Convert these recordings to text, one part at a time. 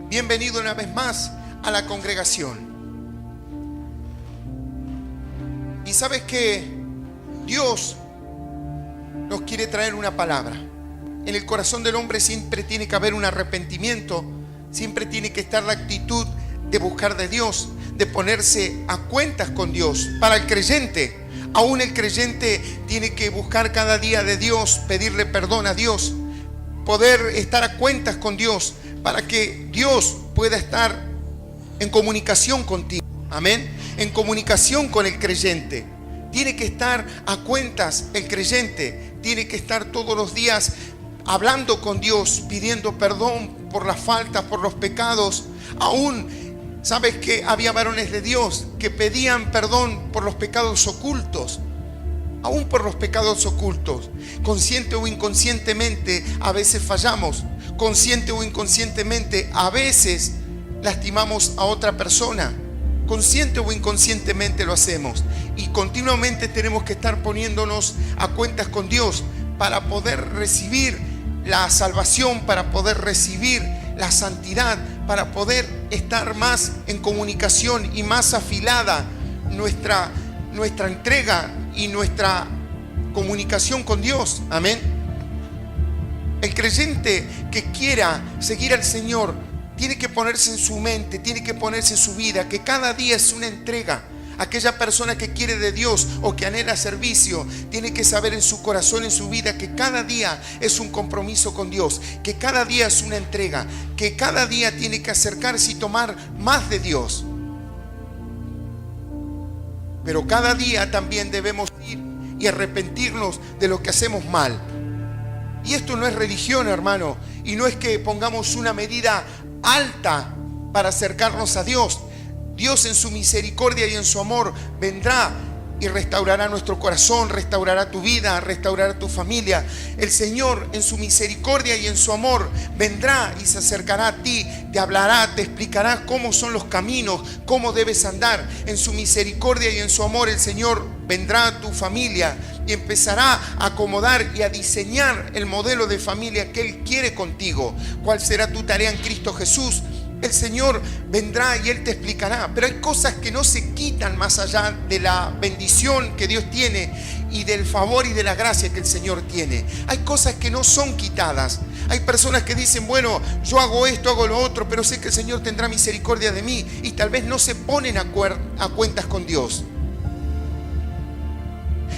Bienvenido una vez más a la congregación. Y sabes que Dios nos quiere traer una palabra. En el corazón del hombre siempre tiene que haber un arrepentimiento, siempre tiene que estar la actitud de buscar de Dios, de ponerse a cuentas con Dios. Para el creyente, aún el creyente tiene que buscar cada día de Dios, pedirle perdón a Dios, poder estar a cuentas con Dios, para que Dios pueda estar en comunicación contigo. Amén. En comunicación con el creyente. Tiene que estar a cuentas el creyente. Tiene que estar todos los días hablando con Dios, pidiendo perdón por las faltas, por los pecados. Aún, ¿sabes que había varones de Dios que pedían perdón por los pecados ocultos? Aún por los pecados ocultos. Consciente o inconscientemente, a veces fallamos. Consciente o inconscientemente, a veces lastimamos a otra persona. Consciente o inconscientemente lo hacemos. Y continuamente tenemos que estar poniéndonos a cuentas con Dios para poder recibir la salvación, para poder recibir la santidad, para poder estar más en comunicación y más afilada nuestra entrega y nuestra comunicación con Dios. Amén. El creyente que quiera seguir al Señor tiene que ponerse en su mente, tiene que ponerse en su vida, que cada día es una entrega. Aquella persona que quiere de Dios o que anhela servicio, tiene que saber en su corazón, en su vida, que cada día es un compromiso con Dios, que cada día es una entrega, que cada día tiene que acercarse y tomar más de Dios. Pero cada día también debemos ir y arrepentirnos de lo que hacemos mal. Y esto no es religión, hermano, y no es que pongamos una medida alta para acercarnos a Dios. Dios en su misericordia y en su amor vendrá y restaurará nuestro corazón, restaurará tu vida, restaurará tu familia. El Señor en su misericordia y en su amor vendrá y se acercará a ti, te hablará, te explicará cómo son los caminos, cómo debes andar. En su misericordia y en su amor el Señor vendrá a tu familia y empezará a acomodar y a diseñar el modelo de familia que Él quiere contigo. ¿Cuál será tu tarea en Cristo Jesús? El Señor vendrá y Él te explicará. Pero hay cosas que no se quitan más allá de la bendición que Dios tiene y del favor y de la gracia que el Señor tiene. Hay cosas que no son quitadas. Hay personas que dicen, bueno, yo hago esto, hago lo otro, pero sé que el Señor tendrá misericordia de mí, y tal vez no se ponen a cuentas con Dios.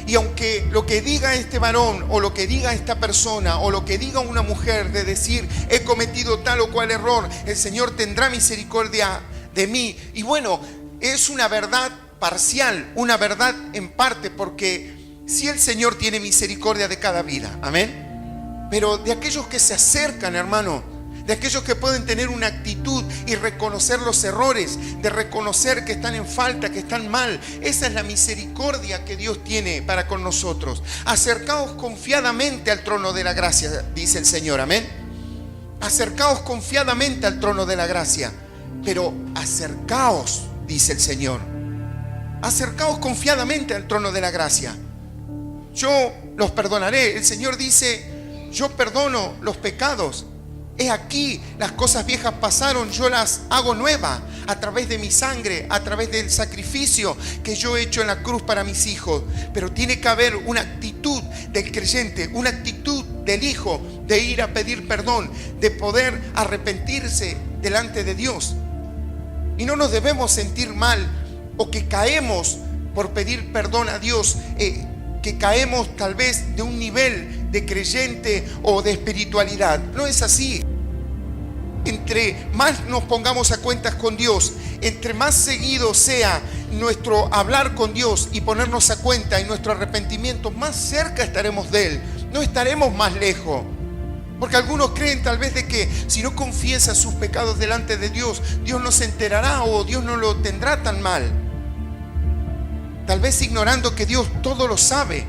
Y aunque lo que diga este varón o lo que diga esta persona o lo que diga una mujer de decir he cometido tal o cual error, el Señor tendrá misericordia de mí. Y bueno, es una verdad parcial, una verdad en parte, porque sí el Señor tiene misericordia de cada vida, amén. Pero de aquellos que se acercan, hermano, de aquellos que pueden tener una actitud y reconocer los errores, de reconocer que están en falta, que están mal. Esa es la misericordia que Dios tiene para con nosotros. Acercaos confiadamente al trono de la gracia, dice el Señor, amén. Acercaos confiadamente al trono de la gracia, pero acercaos, dice el Señor. Acercaos confiadamente al trono de la gracia. Yo los perdonaré. El Señor dice, yo perdono los pecados. He aquí, las cosas viejas pasaron, yo las hago nuevas a través de mi sangre, a través del sacrificio que yo he hecho en la cruz para mis hijos. Pero tiene que haber una actitud del creyente, una actitud del hijo de ir a pedir perdón, de poder arrepentirse delante de Dios. Y no nos debemos sentir mal o que caemos por pedir perdón a Dios, que caemos tal vez de un nivel de creyente o de espiritualidad. No es así. Entre más nos pongamos a cuentas con Dios, entre más seguido sea nuestro hablar con Dios y ponernos a cuenta y nuestro arrepentimiento, más cerca estaremos de Él. No estaremos más lejos. Porque algunos creen tal vez de que si no confiesa sus pecados delante de Dios, Dios no se enterará o Dios no lo tendrá tan mal. Tal vez ignorando que Dios todo lo sabe.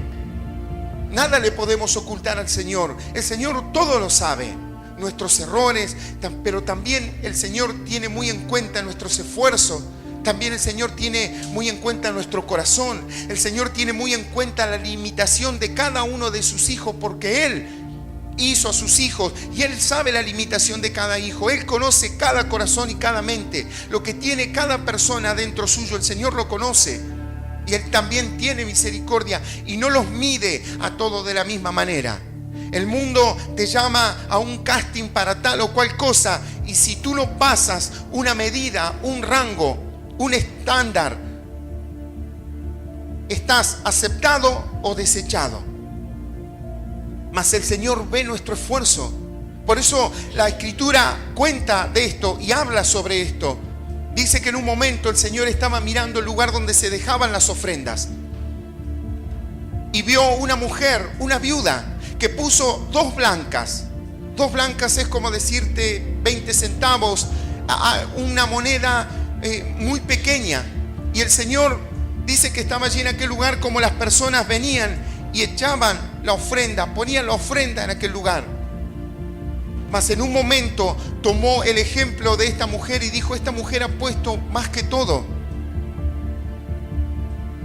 Nada le podemos ocultar al Señor. El Señor todo lo sabe. Nuestros errores, pero también el Señor tiene muy en cuenta nuestros esfuerzos. También el Señor tiene muy en cuenta nuestro corazón. El Señor tiene muy en cuenta la limitación de cada uno de sus hijos, porque Él hizo a sus hijos y Él sabe la limitación de cada hijo. Él conoce cada corazón y cada mente. Lo que tiene cada persona dentro suyo, el Señor lo conoce. Y Él también tiene misericordia y no los mide a todos de la misma manera. El mundo te llama a un casting para tal o cual cosa, y si tú no pasas una medida, un rango, un estándar, estás aceptado o desechado. Mas el Señor ve nuestro esfuerzo. Por eso la Escritura cuenta de esto y habla sobre esto. Dice que en un momento el Señor estaba mirando el lugar donde se dejaban las ofrendas y vio una mujer, una viuda, que puso 2 blancas. 2 blancas es como decirte 20 centavos, una moneda muy pequeña. Y el Señor dice que estaba allí en aquel lugar, como las personas venían y echaban la ofrenda, ponían la ofrenda en aquel lugar. Mas en un momento tomó el ejemplo de esta mujer y dijo: esta mujer ha puesto más que todo.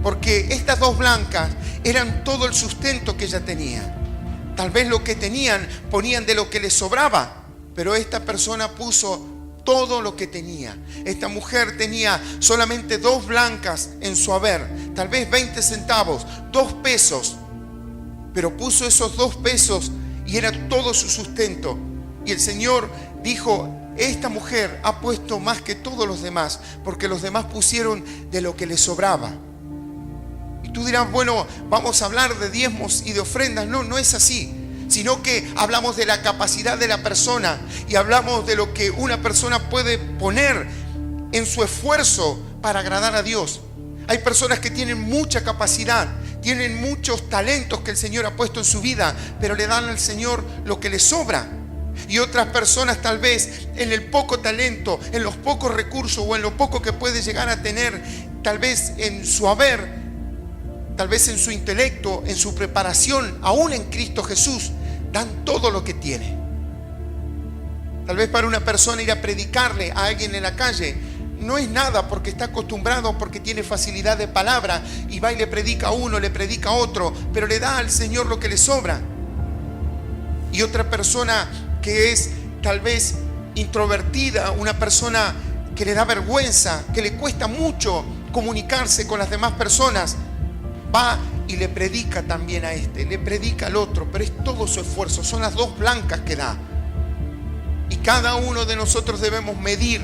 Porque estas 2 blancas eran todo el sustento que ella tenía. Tal vez lo que tenían ponían de lo que les sobraba, pero esta persona puso todo lo que tenía. Esta mujer tenía solamente 2 blancas en su haber, tal vez 20 centavos, 2 pesos, pero puso esos 2 pesos y era todo su sustento. Y el Señor dijo: esta mujer ha puesto más que todos los demás, porque los demás pusieron de lo que les sobraba. Y tú dirás: bueno, vamos a hablar de diezmos y de ofrendas. No, no es así, sino que hablamos de la capacidad de la persona y hablamos de lo que una persona puede poner en su esfuerzo para agradar a Dios. Hay personas que tienen mucha capacidad, tienen muchos talentos que el Señor ha puesto en su vida, pero le dan al Señor lo que les sobra. Y otras personas, tal vez en el poco talento, en los pocos recursos o en lo poco que puede llegar a tener, tal vez en su haber, tal vez en su intelecto, en su preparación, aún en Cristo Jesús, dan todo lo que tiene. Tal vez para una persona ir a predicarle a alguien en la calle no es nada, porque está acostumbrado, porque tiene facilidad de palabra y va y le predica a uno, le predica a otro, pero le da al Señor lo que le sobra. Y otra persona que es tal vez introvertida, una persona que le da vergüenza, que le cuesta mucho comunicarse con las demás personas, va y le predica también a este, le predica al otro, pero es todo su esfuerzo, son las 2 blancas que da. Y cada uno de nosotros debemos medir,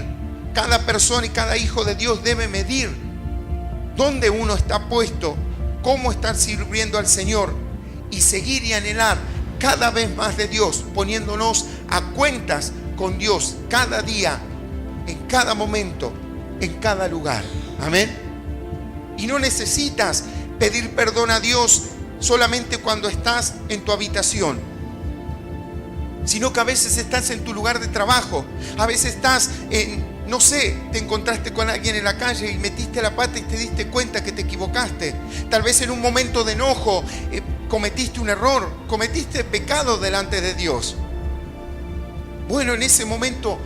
cada persona y cada hijo de Dios debe medir dónde uno está puesto, cómo estar sirviendo al Señor y seguir y anhelar cada vez más de Dios, poniéndonos a cuentas con Dios cada día, en cada momento, en cada lugar. Amén. Y no necesitas pedir perdón a Dios solamente cuando estás en tu habitación, sino que a veces estás en tu lugar de trabajo, a veces estás no sé, te encontraste con alguien en la calle y metiste la pata y te diste cuenta que te equivocaste. Tal vez en un momento de enojo cometiste un error, cometiste pecado delante de Dios. Bueno, en ese momento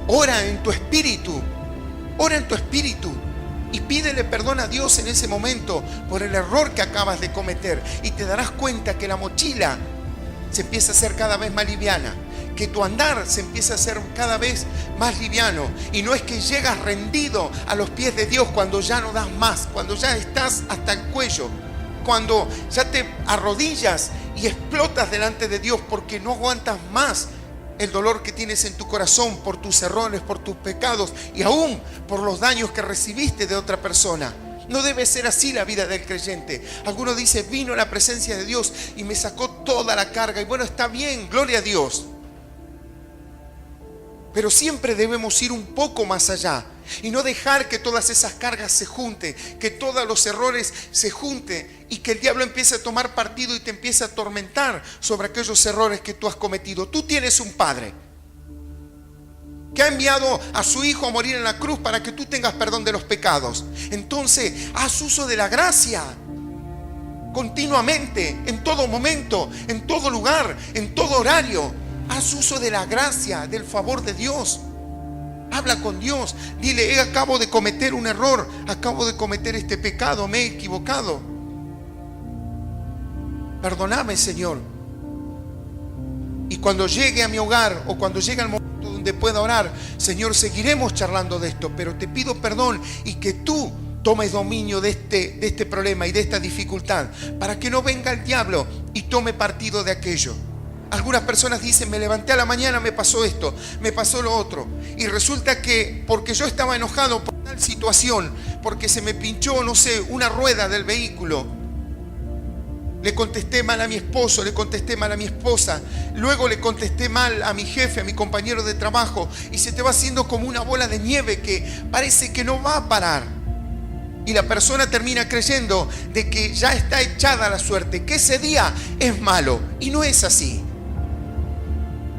ora en tu espíritu y pídele perdón a Dios en ese momento por el error que acabas de cometer, y te darás cuenta que la mochila se empieza a hacer cada vez más liviana, que tu andar se empieza a hacer cada vez más liviano, y no es que llegas rendido a los pies de Dios cuando ya no das más, cuando ya estás hasta el cuello, cuando ya te arrodillas y explotas delante de Dios porque no aguantas más el dolor que tienes en tu corazón por tus errores, por tus pecados y aún por los daños que recibiste de otra persona. No debe ser así la vida del creyente. Algunos dicen: vino la presencia de Dios y me sacó toda la carga. Y bueno, está bien, gloria a Dios. Pero siempre debemos ir un poco más allá y no dejar que todas esas cargas se junten, que todos los errores se junten y que el diablo empiece a tomar partido y te empiece a atormentar sobre aquellos errores que tú has cometido. Tú tienes un Padre que ha enviado a su Hijo a morir en la cruz para que tú tengas perdón de los pecados. Entonces, haz uso de la gracia continuamente, en todo momento, en todo lugar, en todo horario. Haz uso de la gracia, del favor de Dios. Habla con Dios. Dile: acabo de cometer un error, acabo de cometer este pecado, me he equivocado. Perdóname, Señor. Y cuando llegue a mi hogar o cuando llegue al momento donde pueda orar, Señor, seguiremos charlando de esto, pero te pido perdón y que tú tomes dominio de este problema y de esta dificultad, para que no venga el diablo y tome partido de aquello. Algunas personas dicen, me levanté a la mañana, me pasó esto, me pasó lo otro. Y resulta que porque yo estaba enojado por tal situación, porque se me pinchó, no sé, una rueda del vehículo, le contesté mal a mi esposo, le contesté mal a mi esposa, luego le contesté mal a mi jefe, a mi compañero de trabajo, y se te va haciendo como una bola de nieve que parece que no va a parar. Y la persona termina creyendo de que ya está echada la suerte, que ese día es malo. Y no es así.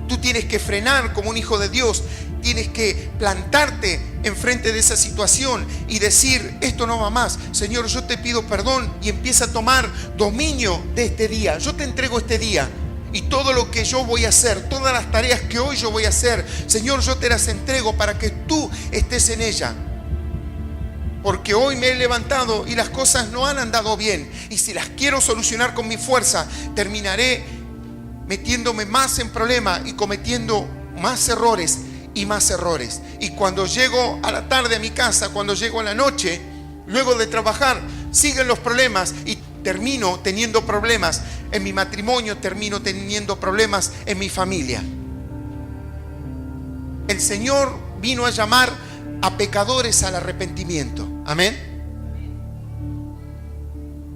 Tú tienes que frenar como un hijo de Dios. Tienes que plantarte enfrente de esa situación y decir, esto no va más. Señor, yo te pido perdón, y empieza a tomar dominio de este día. Yo te entrego este día. Y todo lo que yo voy a hacer, todas las tareas que hoy yo voy a hacer, Señor, yo te las entrego para que tú estés en ella. Porque hoy me he levantado y las cosas no han andado bien. Y si las quiero solucionar con mi fuerza, terminaré metiéndome más en problemas y cometiendo más errores y más errores. Y cuando llego a la tarde a mi casa, cuando llego a la noche, luego de trabajar, siguen los problemas y termino teniendo problemas en mi matrimonio, termino teniendo problemas en mi familia. El Señor vino a llamar a pecadores al arrepentimiento. Amén.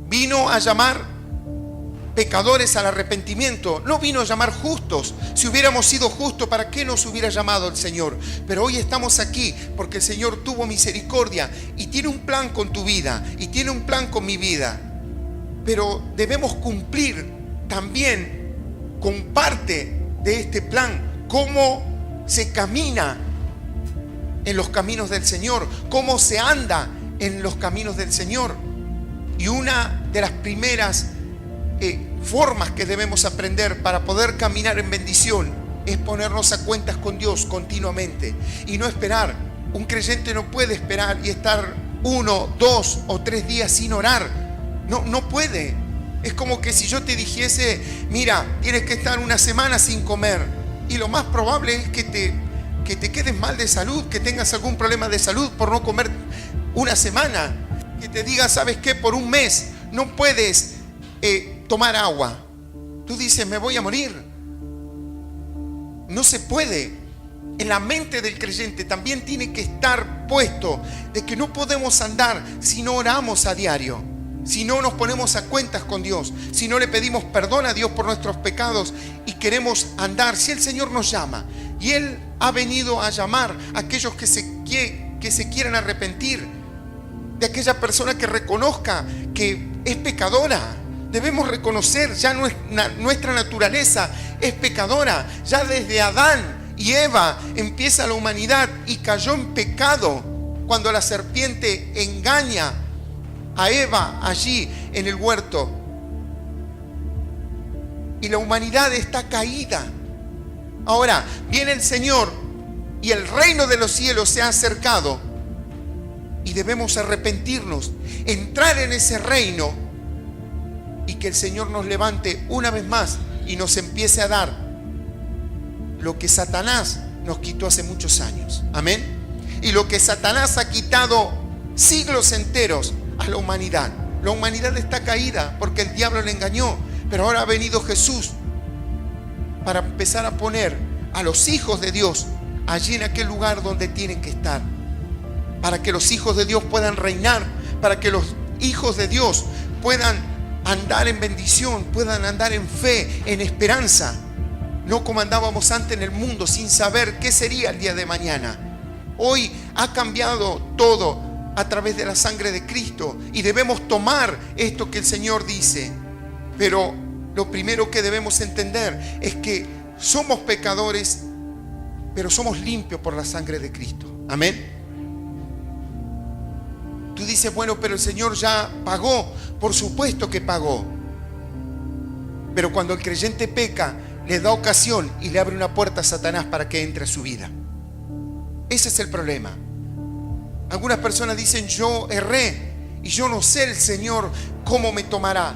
Vino a llamar pecadores al arrepentimiento. No vino a llamar justos. Si hubiéramos sido justos, ¿para qué nos hubiera llamado el Señor? Pero hoy estamos aquí porque el Señor tuvo misericordia y tiene un plan con tu vida y tiene un plan con mi vida. Pero debemos cumplir también con parte de este plan cómo se camina en los caminos del Señor, cómo se anda en los caminos del Señor. Y una de las primeras formas que debemos aprender para poder caminar en bendición es ponernos a cuentas con Dios continuamente y no esperar. Un creyente no puede esperar y estar 1, 2 o 3 días sin orar. No puede. Es como que si yo te dijese, mira, tienes que estar una semana sin comer, y lo más probable es que te quedes mal de salud, que tengas algún problema de salud por no comer una semana, que te diga, ¿sabes qué? Por un mes no puedes tomar agua. Tú dices, me voy a morir. No se puede. En la mente del creyente también tiene que estar puesto de que no podemos andar si no oramos a diario, si no nos ponemos a cuentas con Dios, si no le pedimos perdón a Dios por nuestros pecados y queremos andar. Si el Señor nos llama y Él ha venido a llamar a aquellos que se quieran arrepentir, de aquella persona que reconozca que es pecadora. Debemos reconocer, ya nuestra naturaleza es pecadora. Ya desde Adán y Eva empieza la humanidad y cayó en pecado cuando la serpiente engaña a Eva allí en el huerto. Y la humanidad está caída. Ahora viene el Señor y el reino de los cielos se ha acercado y debemos arrepentirnos, entrar en ese reino, y que el Señor nos levante una vez más y nos empiece a dar lo que Satanás nos quitó hace muchos años. Amén. Y lo que Satanás ha quitado siglos enteros a la humanidad. La humanidad está caída porque el diablo le engañó, pero ahora ha venido Jesús para empezar a poner a los hijos de Dios allí en aquel lugar donde tienen que estar, para que los hijos de Dios puedan reinar, para que los hijos de Dios puedan andar en bendición, puedan andar en fe, en esperanza. No como andábamos antes en el mundo sin saber qué sería el día de mañana. Hoy ha cambiado todo a través de la sangre de Cristo y debemos tomar esto que el Señor dice. Pero lo primero que debemos entender es que somos pecadores, pero somos limpios por la sangre de Cristo. Amén. Tú dices, bueno, pero el Señor ya pagó. Por supuesto que pagó. Pero cuando el creyente peca, le da ocasión y le abre una puerta a Satanás para que entre a su vida. Ese es el problema. Algunas personas dicen, yo erré y yo no sé el Señor cómo me tomará.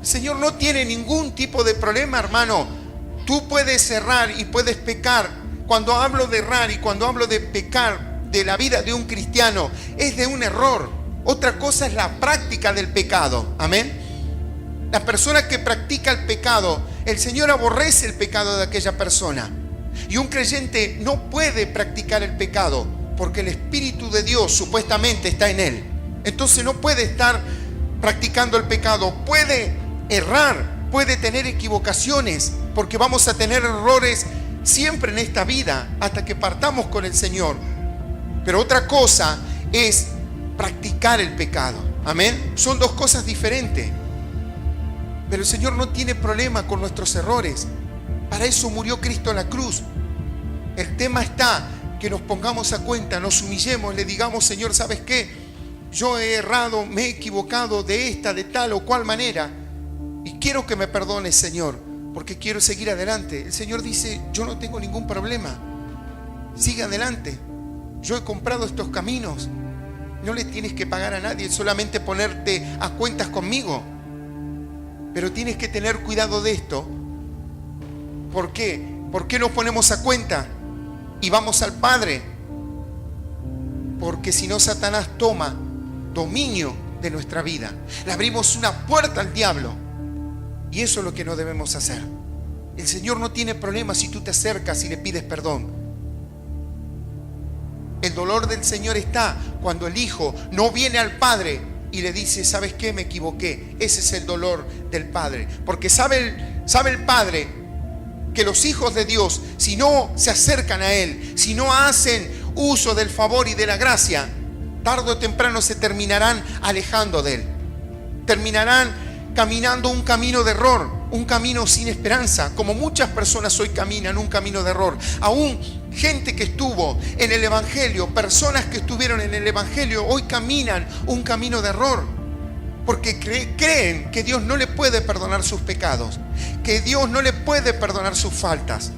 El Señor no tiene ningún tipo de problema, hermano, Tú puedes errar y puedes pecar. Cuando hablo de errar y cuando hablo de pecar de la vida de un cristiano, es de un error. Otra cosa es la práctica del pecado. Amén. La persona que practica el pecado, el Señor aborrece el pecado de aquella persona. Y un creyente no puede practicar el pecado porque el Espíritu de Dios supuestamente está en él. Entonces no puede estar practicando el pecado. Puede errar, puede tener equivocaciones, porque vamos a tener errores siempre en esta vida hasta que partamos con el Señor. Pero otra cosa es practicar el pecado. Amén. Son dos cosas diferentes. Pero el Señor no tiene problema con nuestros errores. Para eso murió Cristo en la cruz. El tema está que nos pongamos a cuenta, nos humillemos, le digamos: Señor, ¿sabes qué? Yo he errado, me he equivocado de esta, de tal o cual manera, y quiero que me perdones, Señor, porque quiero seguir adelante. El Señor dice: yo no tengo ningún problema, sigue adelante. Yo he comprado estos caminos, no le tienes que pagar a nadie, solamente ponerte a cuentas conmigo. Pero tienes que tener cuidado de esto. ¿Por qué? ¿Por qué nos ponemos a cuenta y vamos al Padre? Porque si no, Satanás toma dominio de nuestra vida. Le abrimos una puerta al diablo. Y eso es lo que no debemos hacer. El Señor no tiene problema si tú te acercas y le pides perdón. El dolor del Señor está cuando el Hijo no viene al Padre y le dice: ¿sabes qué? Me equivoqué. Ese es el dolor del Padre. Porque sabe el Padre que los hijos de Dios, si no se acercan a Él, si no hacen uso del favor y de la gracia, tarde o temprano se terminarán alejando de Él. Terminarán caminando un camino de error, un camino sin esperanza, como muchas personas hoy caminan un camino de error. Aún gente que estuvo en el Evangelio, personas que estuvieron en el Evangelio, hoy caminan un camino de error, porque creen que Dios no le puede perdonar sus pecados, que Dios no le puede perdonar sus faltas.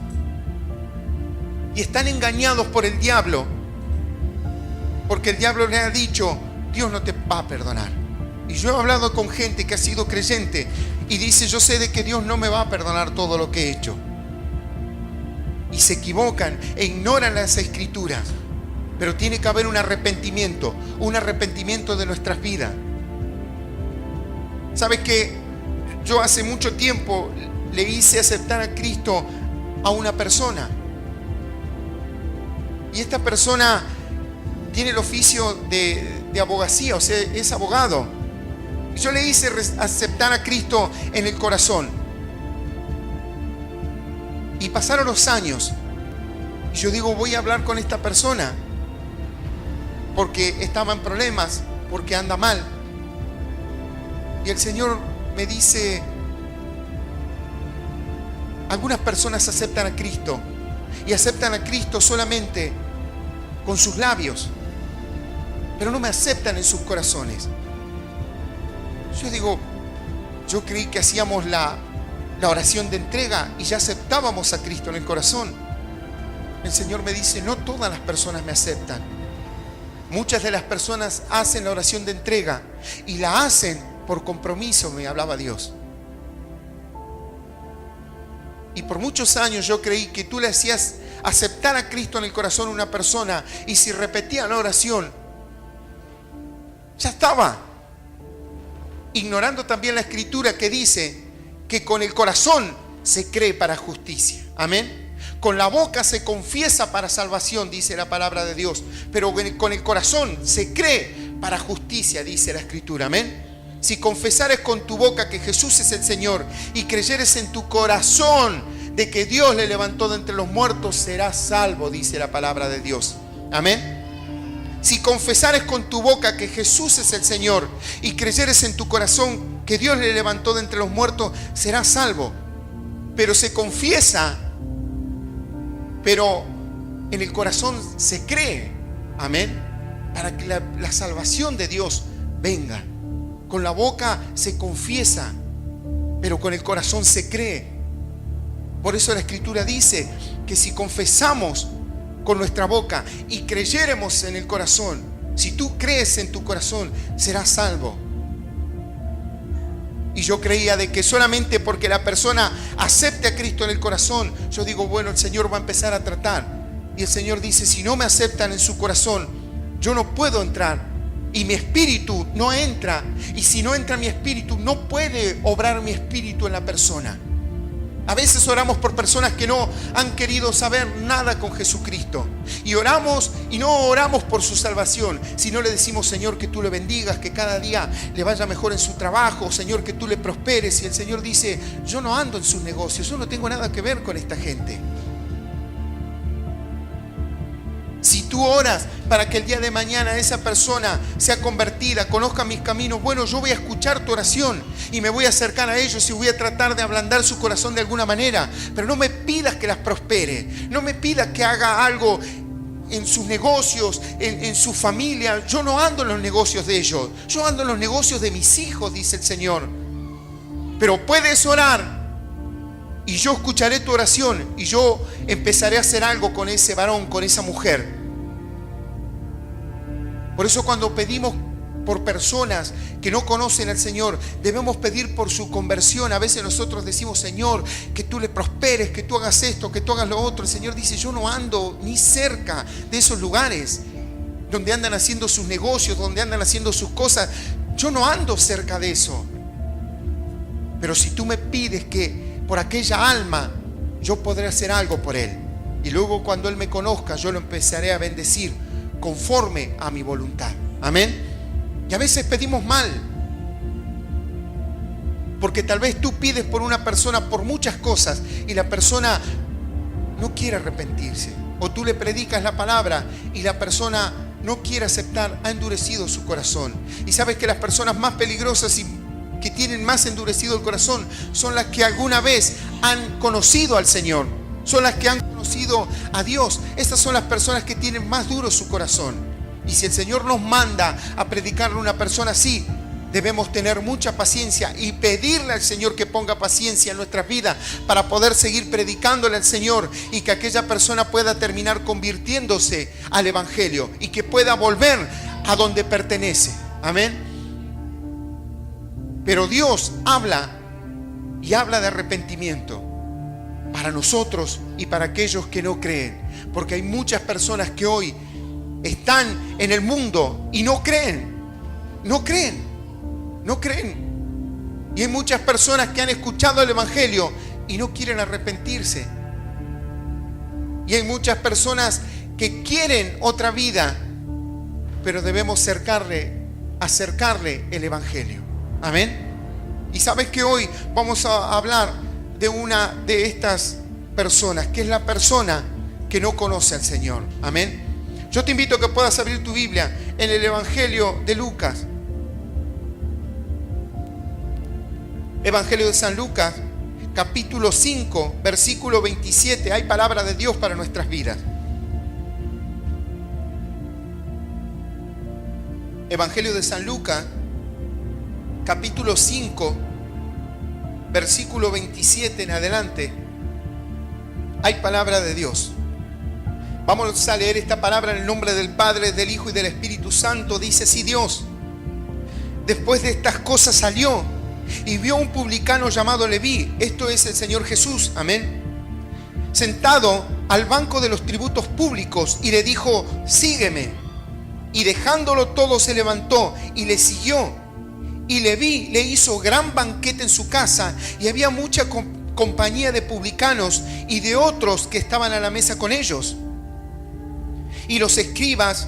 Y están engañados por el diablo, porque el diablo le ha dicho: Dios no te va a perdonar. Y yo he hablado con gente que ha sido creyente y dice: yo sé de que Dios no me va a perdonar todo lo que he hecho. Y se equivocan e ignoran las Escrituras. Pero tiene que haber un arrepentimiento de nuestras vidas. ¿Sabes qué? Yo hace mucho tiempo le hice aceptar a Cristo a una persona. Y esta persona tiene el oficio de abogacía, o sea, es abogado. Yo le hice aceptar a Cristo en el corazón. Y pasaron los años. Y yo digo: voy a hablar con esta persona, porque estaba en problemas, porque anda mal. Y el Señor me dice: algunas personas aceptan a Cristo, y aceptan a Cristo solamente con sus labios, pero no me aceptan en sus corazones. Yo digo: yo creí que hacíamos la oración de entrega y ya aceptábamos a Cristo en el corazón. El Señor me dice: no todas las personas me aceptan. Muchas de las personas hacen la oración de entrega y la hacen por compromiso, me hablaba Dios. Y por muchos años yo creí que tú le hacías aceptar a Cristo en el corazón a una persona, y si repetía la oración, ya estaba. Ignorando también la Escritura que dice que con el corazón se cree para justicia. Amén. Con la boca se confiesa para salvación, dice la palabra de Dios, pero con el corazón se cree para justicia, dice la Escritura. Amén. Si confesares con tu boca que Jesús es el Señor y creyeres en tu corazón de que Dios le levantó de entre los muertos, serás salvo, dice la palabra de Dios. Amén. Si confesares con tu boca que Jesús es el Señor y creyeres en tu corazón que Dios le levantó de entre los muertos, serás salvo. Pero se confiesa, pero en el corazón se cree. Amén. Para que la salvación de Dios venga. Con la boca se confiesa, pero con el corazón se cree. Por eso la Escritura dice que si confesamos con nuestra boca y creyéremos en el corazón, si tú crees en tu corazón, serás salvo. Y yo creía de que solamente porque la persona acepte a Cristo en el corazón, yo digo, bueno, el Señor va a empezar a tratar. Y el Señor dice, si no me aceptan en su corazón, yo no puedo entrar. Y mi espíritu no entra. Y si no entra mi espíritu, no puede obrar mi espíritu en la persona. A veces oramos por personas que no han querido saber nada con Jesucristo. Y oramos y no oramos por su salvación, sino le decimos, Señor, que tú le bendigas, que cada día le vaya mejor en su trabajo, Señor, que tú le prosperes. Y el Señor dice, yo no ando en sus negocios, yo no tengo nada que ver con esta gente. Si tú oras para que el día de mañana esa persona sea convertida, conozca mis caminos, bueno, yo voy a escuchar tu oración y me voy a acercar a ellos y voy a tratar de ablandar su corazón de alguna manera. Pero no me pidas que las prospere, no me pidas que haga algo en sus negocios, en su familia. Yo no ando en los negocios de ellos, yo ando en los negocios de mis hijos, dice el Señor. Pero puedes orar y yo escucharé tu oración y yo empezaré a hacer algo con ese varón, con esa mujer. Por eso cuando pedimos por personas que no conocen al Señor, debemos pedir por su conversión. A veces nosotros decimos, Señor, que tú le prosperes, que tú hagas esto, que tú hagas lo otro. El Señor dice, yo no ando ni cerca de esos lugares donde andan haciendo sus negocios, donde andan haciendo sus cosas. Yo no ando cerca de eso. Pero si tú me pides que por aquella alma yo podré hacer algo por él, y luego cuando él me conozca yo lo empezaré a bendecir conforme a mi voluntad. Amén. Y a veces pedimos mal, porque tal vez tú pides por una persona por muchas cosas y la persona no quiere arrepentirse, o tú le predicas la palabra y la persona no quiere aceptar, ha endurecido su corazón. Y sabes que las personas más peligrosas y que tienen más endurecido el corazón son las que alguna vez han conocido al Señor, son las que han conocido a Dios. Estas son las personas que tienen más duro su corazón. Y si el Señor nos manda a predicarle a una persona así, debemos tener mucha paciencia y pedirle al Señor que ponga paciencia en nuestras vidas para poder seguir predicándole al Señor y que aquella persona pueda terminar convirtiéndose al Evangelio y que pueda volver a donde pertenece. Amén. Pero Dios habla y habla de arrepentimiento para nosotros y para aquellos que no creen. Porque hay muchas personas que hoy están en el mundo y no creen. No creen. Y hay muchas personas que han escuchado el Evangelio y no quieren arrepentirse. Y hay muchas personas que quieren otra vida, pero debemos acercarle el Evangelio. Amén. Y sabes que hoy vamos a hablar de una de estas personas, que es la persona que no conoce al Señor. Amén. Yo te invito a que puedas abrir tu Biblia en el Evangelio de Lucas. Evangelio de San Lucas, capítulo 5, versículo 27. Hay palabra de Dios para nuestras vidas. Evangelio de San Lucas, capítulo 5, versículo 27 en adelante, hay palabra de Dios. Vamos a leer esta palabra en el nombre del Padre, del Hijo y del Espíritu Santo. Dice así Dios: después de estas cosas salió y vio a un publicano llamado Leví, esto es el Señor Jesús, amén, sentado al banco de los tributos públicos, y le dijo: sígueme. Y dejándolo todo se levantó y le siguió. Y Leví le hizo gran banquete en su casa, y había mucha compañía de publicanos y de otros que estaban a la mesa con ellos. Y los escribas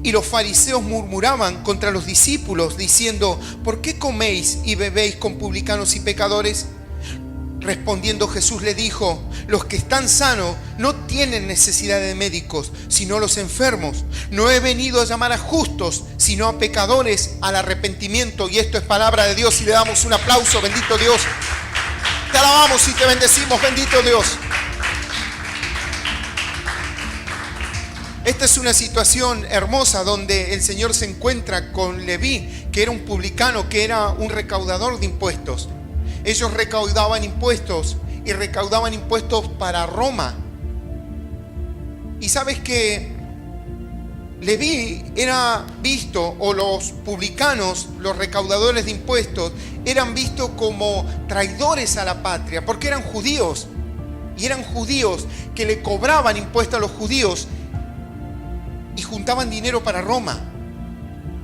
y los fariseos murmuraban contra los discípulos, diciendo: ¿por qué coméis y bebéis con publicanos y pecadores? Respondiendo Jesús le dijo: los que están sanos no tienen necesidad de médicos, sino los enfermos. No he venido a llamar a justos, sino a pecadores al arrepentimiento. Y esto es palabra de Dios, y le damos un aplauso. Bendito Dios. Te alabamos y te bendecimos, bendito Dios. Esta es una situación hermosa donde el Señor se encuentra con Leví, que era un publicano, que era un recaudador de impuestos. Ellos recaudaban impuestos y recaudaban impuestos para Roma. Y sabes que Leví era visto, o los publicanos, los recaudadores de impuestos, eran vistos como traidores a la patria, porque eran judíos. Y eran judíos que le cobraban impuestos a los judíos y juntaban dinero para Roma.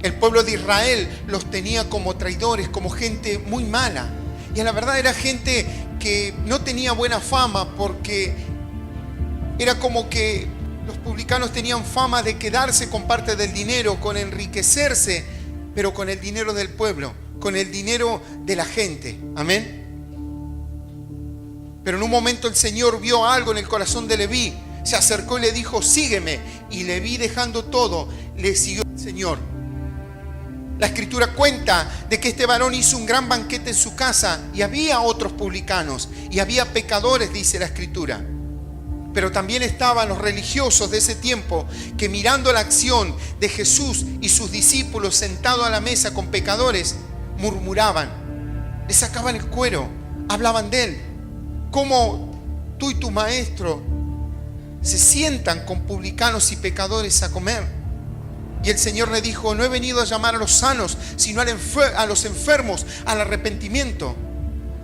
El pueblo de Israel los tenía como traidores, como gente muy mala. Y a la verdad era gente que no tenía buena fama, porque era como que los publicanos tenían fama de quedarse con parte del dinero, con enriquecerse, pero con el dinero del pueblo, con el dinero de la gente. Amén. Pero en un momento el Señor vio algo en el corazón de Leví, se acercó y le dijo: sígueme. Y Leví, dejando todo, le siguió al Señor. La Escritura cuenta de que este varón hizo un gran banquete en su casa, y había otros publicanos y había pecadores, dice la Escritura. Pero también estaban los religiosos de ese tiempo, que mirando la acción de Jesús y sus discípulos sentados a la mesa con pecadores, murmuraban, le sacaban el cuero, hablaban de él. ¿Cómo tú y tu maestro se sientan con publicanos y pecadores a comer? Y el Señor le dijo: no he venido a llamar a los sanos, sino a los enfermos al arrepentimiento.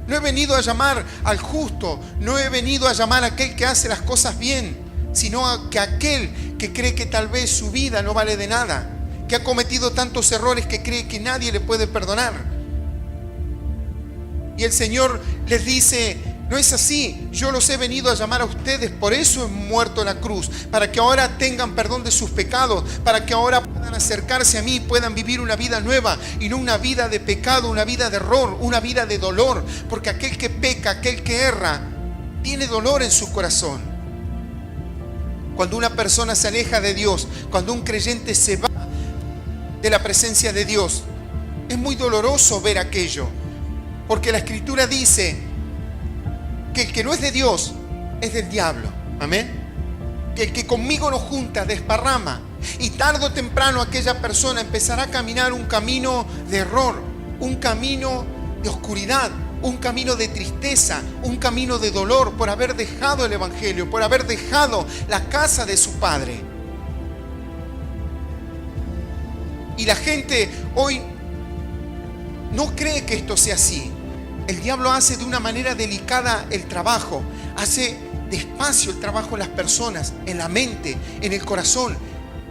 No he venido a llamar al justo, no he venido a llamar a aquel que hace las cosas bien, sino a aquel que cree que tal vez su vida no vale de nada, que ha cometido tantos errores que cree que nadie le puede perdonar. Y el Señor les dice: no es así, yo los he venido a llamar a ustedes, por eso he muerto en la cruz, para que ahora tengan perdón de sus pecados, para que ahora puedan acercarse a mí, puedan vivir una vida nueva y no una vida de pecado, una vida de error, una vida de dolor, porque aquel que peca, aquel que erra, tiene dolor en su corazón. Cuando una persona se aleja de Dios, cuando un creyente se va de la presencia de Dios, es muy doloroso ver aquello, porque la Escritura dice que el que no es de Dios es del diablo. Amén. Que el que conmigo no junta desparrama, y tarde o temprano aquella persona empezará a caminar un camino de error, un camino de oscuridad, un camino de tristeza, un camino de dolor, por haber dejado el evangelio, por haber dejado la casa de su padre. Y la gente hoy no cree que esto sea así. El diablo hace de una manera delicada el trabajo, hace despacio el trabajo en las personas, en la mente, en el corazón.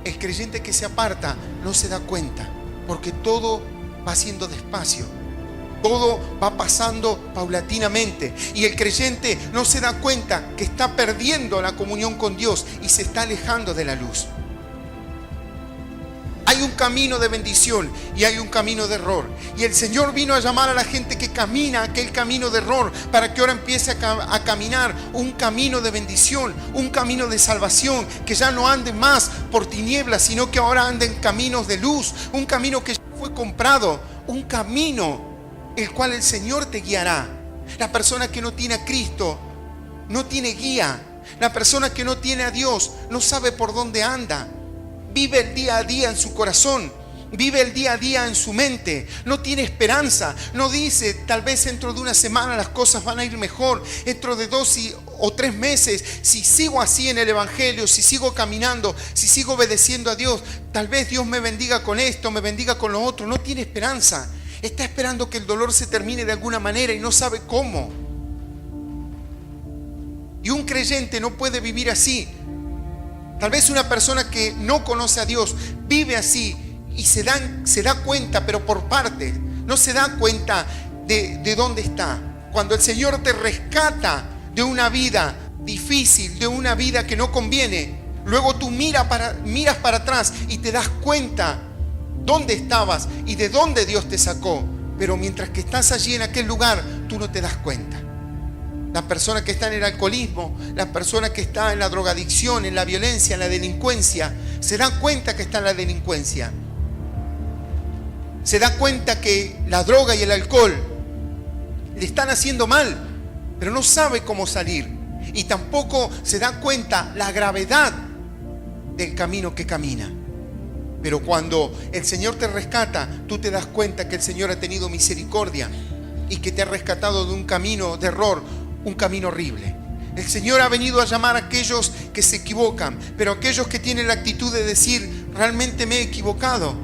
El creyente que se aparta no se da cuenta, porque todo va siendo despacio, todo va pasando paulatinamente, y el creyente no se da cuenta que está perdiendo la comunión con Dios y se está alejando de la luz. Hay un camino de bendición y hay un camino de error. Y el Señor vino a llamar a la gente que camina aquel camino de error, para que ahora empiece a caminar un camino de bendición, un camino de salvación, que ya no ande más por tinieblas, sino que ahora ande en caminos de luz, un camino que ya fue comprado, un camino el cual el Señor te guiará. La persona que no tiene a Cristo no tiene guía. La persona que no tiene a Dios no sabe por dónde anda. Vive el día a día en su corazón, vive el día a día en su mente, no tiene esperanza, no dice: tal vez dentro de una semana las cosas van a ir mejor, dentro de 2 o 3 meses, si sigo así en el evangelio, si sigo caminando, si sigo obedeciendo a Dios, tal vez Dios me bendiga con esto, me bendiga con lo otro. No tiene esperanza, está esperando que el dolor se termine de alguna manera y no sabe cómo. Y un creyente no puede vivir así. Tal vez una persona que no conoce a Dios vive así y se da cuenta, pero por partes. No se da cuenta de dónde está. Cuando el Señor te rescata de una vida difícil, de una vida que no conviene, luego tú miras para atrás y te das cuenta dónde estabas y de dónde Dios te sacó. Pero mientras que estás allí en aquel lugar, tú no te das cuenta. La persona que está en el alcoholismo, la persona que está en la drogadicción, en la violencia, en la delincuencia, se da cuenta que está en la delincuencia. Se da cuenta que la droga y el alcohol le están haciendo mal, pero no sabe cómo salir. Y tampoco se da cuenta la gravedad del camino que camina. Pero cuando el Señor te rescata, tú te das cuenta que el Señor ha tenido misericordia y que te ha rescatado de un camino de error, un camino horrible. El Señor ha venido a llamar a aquellos que se equivocan, pero aquellos que tienen la actitud de decir: realmente me he equivocado.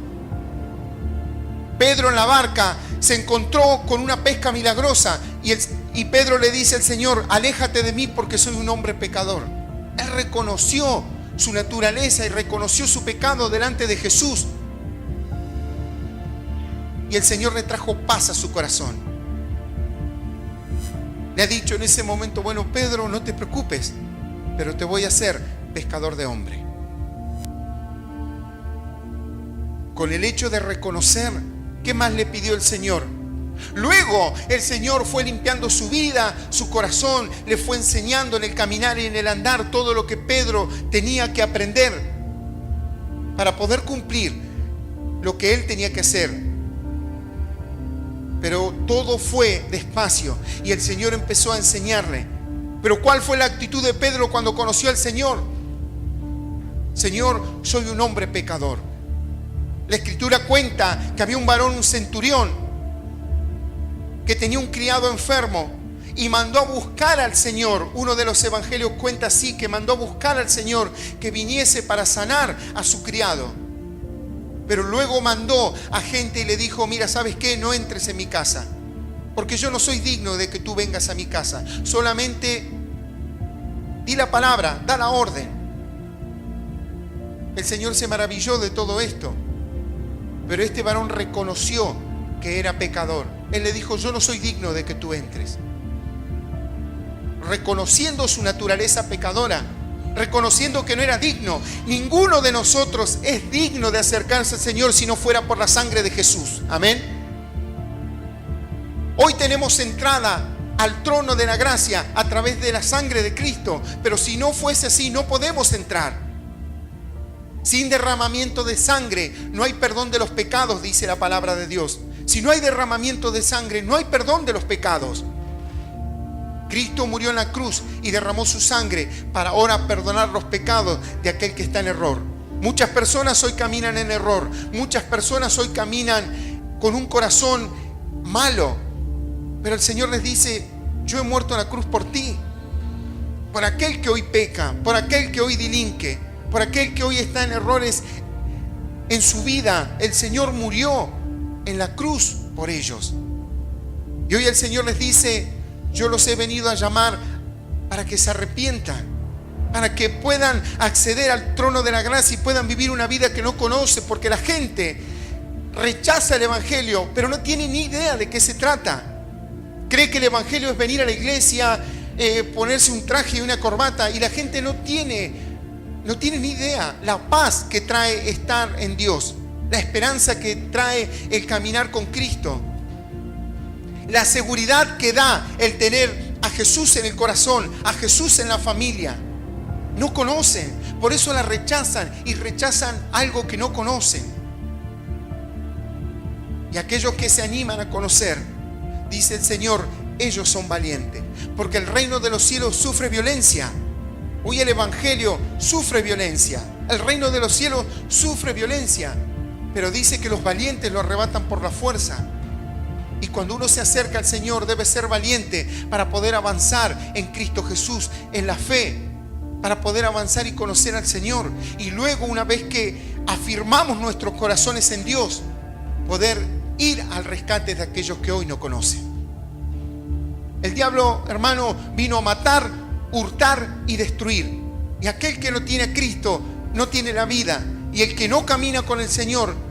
Pedro en la barca se encontró con una pesca milagrosa y Pedro le dice al Señor, aléjate de mí porque soy un hombre pecador. Él reconoció su naturaleza y reconoció su pecado delante de Jesús. Y el Señor le trajo paz a su corazón. Le ha dicho en ese momento, bueno, Pedro, no te preocupes, pero te voy a hacer pescador de hombre. Con el hecho de reconocer, ¿qué más le pidió el Señor? Luego el Señor fue limpiando su vida, su corazón, le fue enseñando en el caminar y en el andar todo lo que Pedro tenía que aprender para poder cumplir lo que él tenía que hacer. Pero todo fue despacio y el Señor empezó a enseñarle. Pero ¿cuál fue la actitud de Pedro cuando conoció al Señor? Señor, soy un hombre pecador. La Escritura cuenta que había un varón, un centurión, que tenía un criado enfermo y mandó a buscar al Señor. Uno de los evangelios cuenta así, que mandó a buscar al Señor que viniese para sanar a su criado. Pero luego mandó a gente y le dijo, mira, ¿sabes qué? No entres en mi casa, porque yo no soy digno de que tú vengas a mi casa. Solamente di la palabra, da la orden. El Señor se maravilló de todo esto, pero este varón reconoció que era pecador. Él le dijo, yo no soy digno de que tú entres. Reconociendo su naturaleza pecadora, reconociendo que no era digno. Ninguno de nosotros es digno de acercarse al Señor si no fuera por la sangre de Jesús. Amén. Hoy tenemos entrada al trono de la gracia a través de la sangre de Cristo, pero si no fuese así, no podemos entrar. Sin derramamiento de sangre no hay perdón de los pecados, dice la palabra de Dios. Si no hay derramamiento de sangre, no hay perdón de los pecados. Cristo murió en la cruz y derramó su sangre para ahora perdonar los pecados de aquel que está en error. Muchas personas hoy caminan en error. Muchas personas hoy caminan con un corazón malo. Pero el Señor les dice, yo he muerto en la cruz por ti. Por aquel que hoy peca, por aquel que hoy delinque, por aquel que hoy está en errores en su vida. El Señor murió en la cruz por ellos. Y hoy el Señor les dice, yo los he venido a llamar para que se arrepientan, para que puedan acceder al trono de la gracia y puedan vivir una vida que no conoce, porque la gente rechaza el Evangelio, pero no tiene ni idea de qué se trata. Cree que el Evangelio es venir a la iglesia, ponerse un traje y una corbata, y la gente no tiene ni idea la paz que trae estar en Dios, la esperanza que trae el caminar con Cristo. La seguridad que da el tener a Jesús en el corazón, a Jesús en la familia. No conocen, por eso la rechazan y rechazan algo que no conocen. Y aquellos que se animan a conocer, dice el Señor, ellos son valientes, porque el reino de los cielos sufre violencia. Hoy el Evangelio sufre violencia, el reino de los cielos sufre violencia, pero dice que los valientes lo arrebatan por la fuerza. Y cuando uno se acerca al Señor debe ser valiente para poder avanzar en Cristo Jesús, en la fe, para poder avanzar y conocer al Señor. Y luego, una vez que afirmamos nuestros corazones en Dios, poder ir al rescate de aquellos que hoy no conocen. El diablo, hermano, vino a matar, hurtar y destruir. Y aquel que no tiene a Cristo no tiene la vida. Y el que no camina con el Señor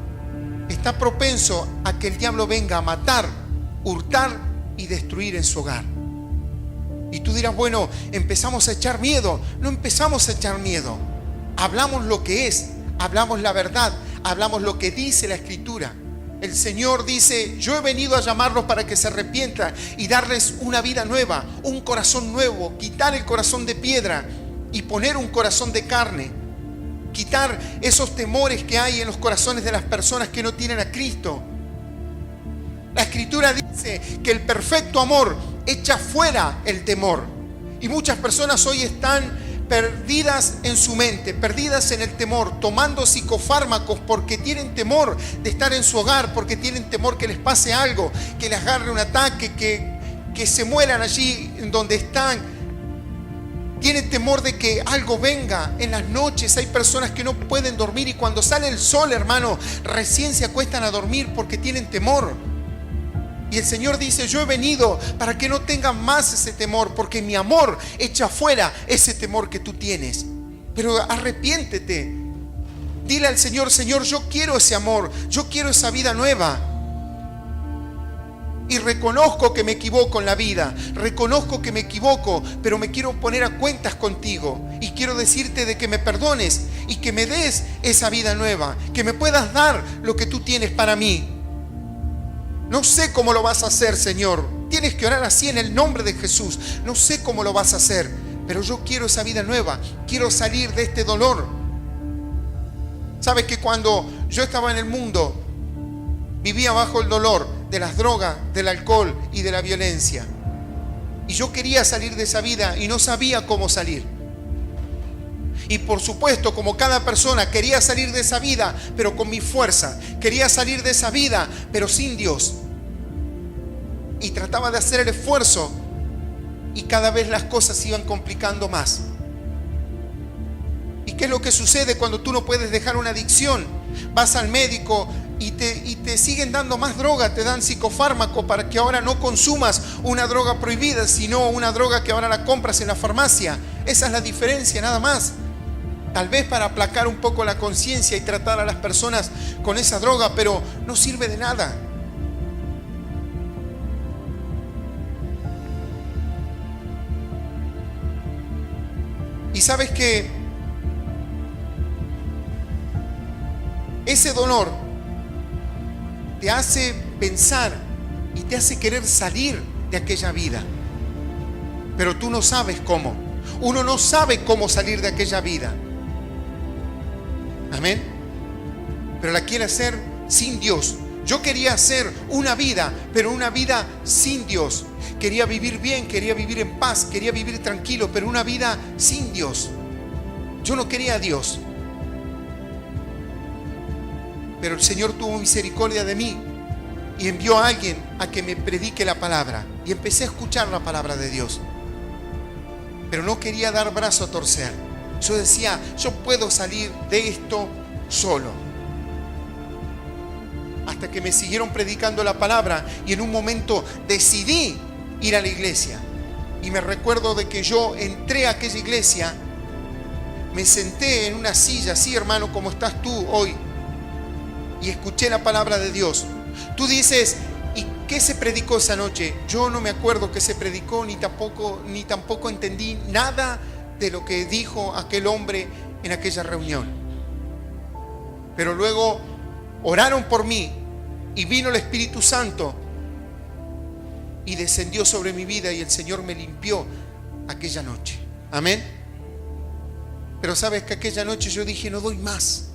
está propenso a que el diablo venga a matar, hurtar y destruir en su hogar. Y tú dirás, bueno, empezamos a echar miedo. No empezamos a echar miedo. Hablamos lo que es, hablamos la verdad, hablamos lo que dice la Escritura. El Señor dice, yo he venido a llamarlos para que se arrepientan y darles una vida nueva, un corazón nuevo, quitar el corazón de piedra y poner un corazón de carne. Quitar esos temores que hay en los corazones de las personas que no tienen a Cristo. La Escritura dice que el perfecto amor echa fuera el temor. Y muchas personas hoy están perdidas en su mente, perdidas en el temor, tomando psicofármacos porque tienen temor de estar en su hogar, porque tienen temor que les pase algo, que les agarre un ataque, que se mueran allí donde están. Tiene temor de que algo venga en las noches. Hay personas que no pueden dormir y cuando sale el sol, hermano, recién se acuestan a dormir porque tienen temor. Y el Señor dice, yo he venido para que no tengan más ese temor, porque mi amor echa fuera ese temor que tú tienes. Pero arrepiéntete. Dile al Señor, Señor, yo quiero ese amor, yo quiero esa vida nueva. Y reconozco que me equivoco en la vida, reconozco que me equivoco, pero me quiero poner a cuentas contigo. Y quiero decirte de que me perdones y que me des esa vida nueva, que me puedas dar lo que tú tienes para mí. No sé cómo lo vas a hacer, Señor. Tienes que orar así en el nombre de Jesús. No sé cómo lo vas a hacer, pero yo quiero esa vida nueva. Quiero salir de este dolor. ¿Sabes que cuando yo estaba en el mundo, vivía bajo el dolor de las drogas, del alcohol y de la violencia? Y yo quería salir de esa vida y no sabía cómo salir. Y por supuesto, como cada persona, quería salir de esa vida, pero con mi fuerza. Quería salir de esa vida, pero sin Dios. Y trataba de hacer el esfuerzo. Y cada vez las cosas se iban complicando más. ¿Y qué es lo que sucede cuando tú no puedes dejar una adicción? Vas al médico y te siguen dando más droga, te dan psicofármaco para que ahora no consumas una droga prohibida, sino una droga que ahora la compras en la farmacia. Esa es la diferencia, nada más. Tal vez para aplacar un poco la conciencia y tratar a las personas con esa droga, pero no sirve de nada. Y sabes que ese dolor te hace pensar y te hace querer salir de aquella vida. Pero tú no sabes cómo. Uno no sabe cómo salir de aquella vida. Amén. Pero la quiere hacer sin Dios. Yo quería hacer una vida, pero una vida sin Dios. Quería vivir bien, quería vivir en paz, quería vivir tranquilo, pero una vida sin Dios. Yo no quería a Dios. Pero el Señor tuvo misericordia de mí y envió a alguien a que me predique la palabra. Y empecé a escuchar la palabra de Dios. Pero no quería dar brazo a torcer. Yo decía, yo puedo salir de esto solo. Hasta que me siguieron predicando la palabra y en un momento decidí ir a la iglesia. Y me recuerdo de que yo entré a aquella iglesia, me senté en una silla, así hermano como estás tú hoy, y escuché la palabra de Dios. Tú dices, ¿y qué se predicó esa noche? Yo no me acuerdo qué se predicó, ni tampoco entendí nada de lo que dijo aquel hombre en aquella reunión. Pero luego oraron por mí y vino el Espíritu Santo y descendió sobre mi vida y el Señor me limpió aquella noche. Amén. Pero sabes que aquella noche yo dije, no doy más.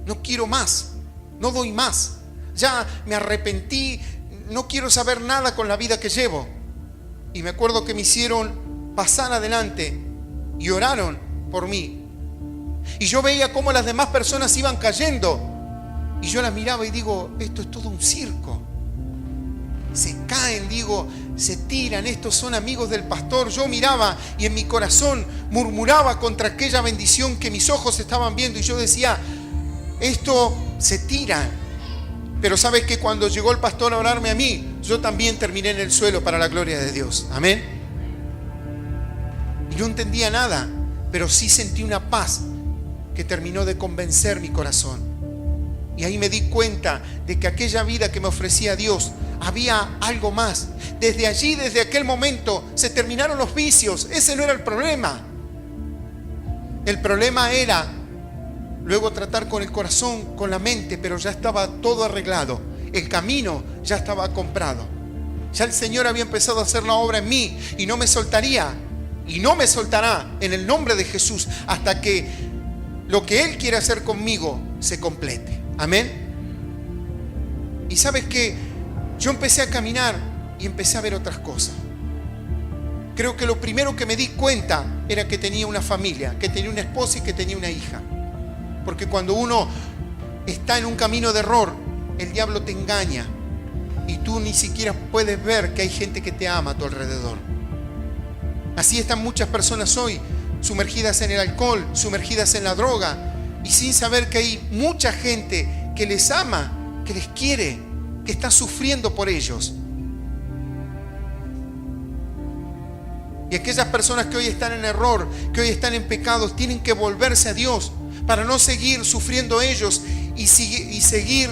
No quiero más. No doy más. Ya me arrepentí. No quiero saber nada con la vida que llevo. Y me acuerdo que me hicieron pasar adelante y oraron por mí. Y yo veía cómo las demás personas iban cayendo. Y yo las miraba y digo, esto es todo un circo. Se caen, digo, se tiran, estos son amigos del pastor. Yo miraba y en mi corazón murmuraba contra aquella bendición que mis ojos estaban viendo. Y yo decía, esto se tira. Pero sabes que cuando llegó el pastor a orarme a mí, yo también terminé en el suelo para la gloria de Dios. Amén. Y no entendía nada, pero sí sentí una paz que terminó de convencer mi corazón. Y ahí me di cuenta de que aquella vida que me ofrecía Dios, había algo más. Desde allí, desde aquel momento, se terminaron los vicios. Ese no era el problema. El problema era luego tratar con el corazón, con la mente, pero ya estaba todo arreglado. El camino ya estaba comprado. Ya el Señor había empezado a hacer la obra en mí y no me soltaría. Y no me soltará en el nombre de Jesús hasta que lo que Él quiere hacer conmigo se complete. Amén. Y sabes que yo empecé a caminar y empecé a ver otras cosas. Creo que lo primero que me di cuenta era que tenía una familia, que tenía una esposa y que tenía una hija. Porque cuando uno está en un camino de error, el diablo te engaña y tú ni siquiera puedes ver que hay gente que te ama a tu alrededor. Así están muchas personas hoy, sumergidas en el alcohol, sumergidas en la droga, y sin saber que hay mucha gente que les ama, que les quiere, que está sufriendo por ellos. Y aquellas personas que hoy están en error, que hoy están en pecados, tienen que volverse a Dios para no seguir sufriendo ellos y seguir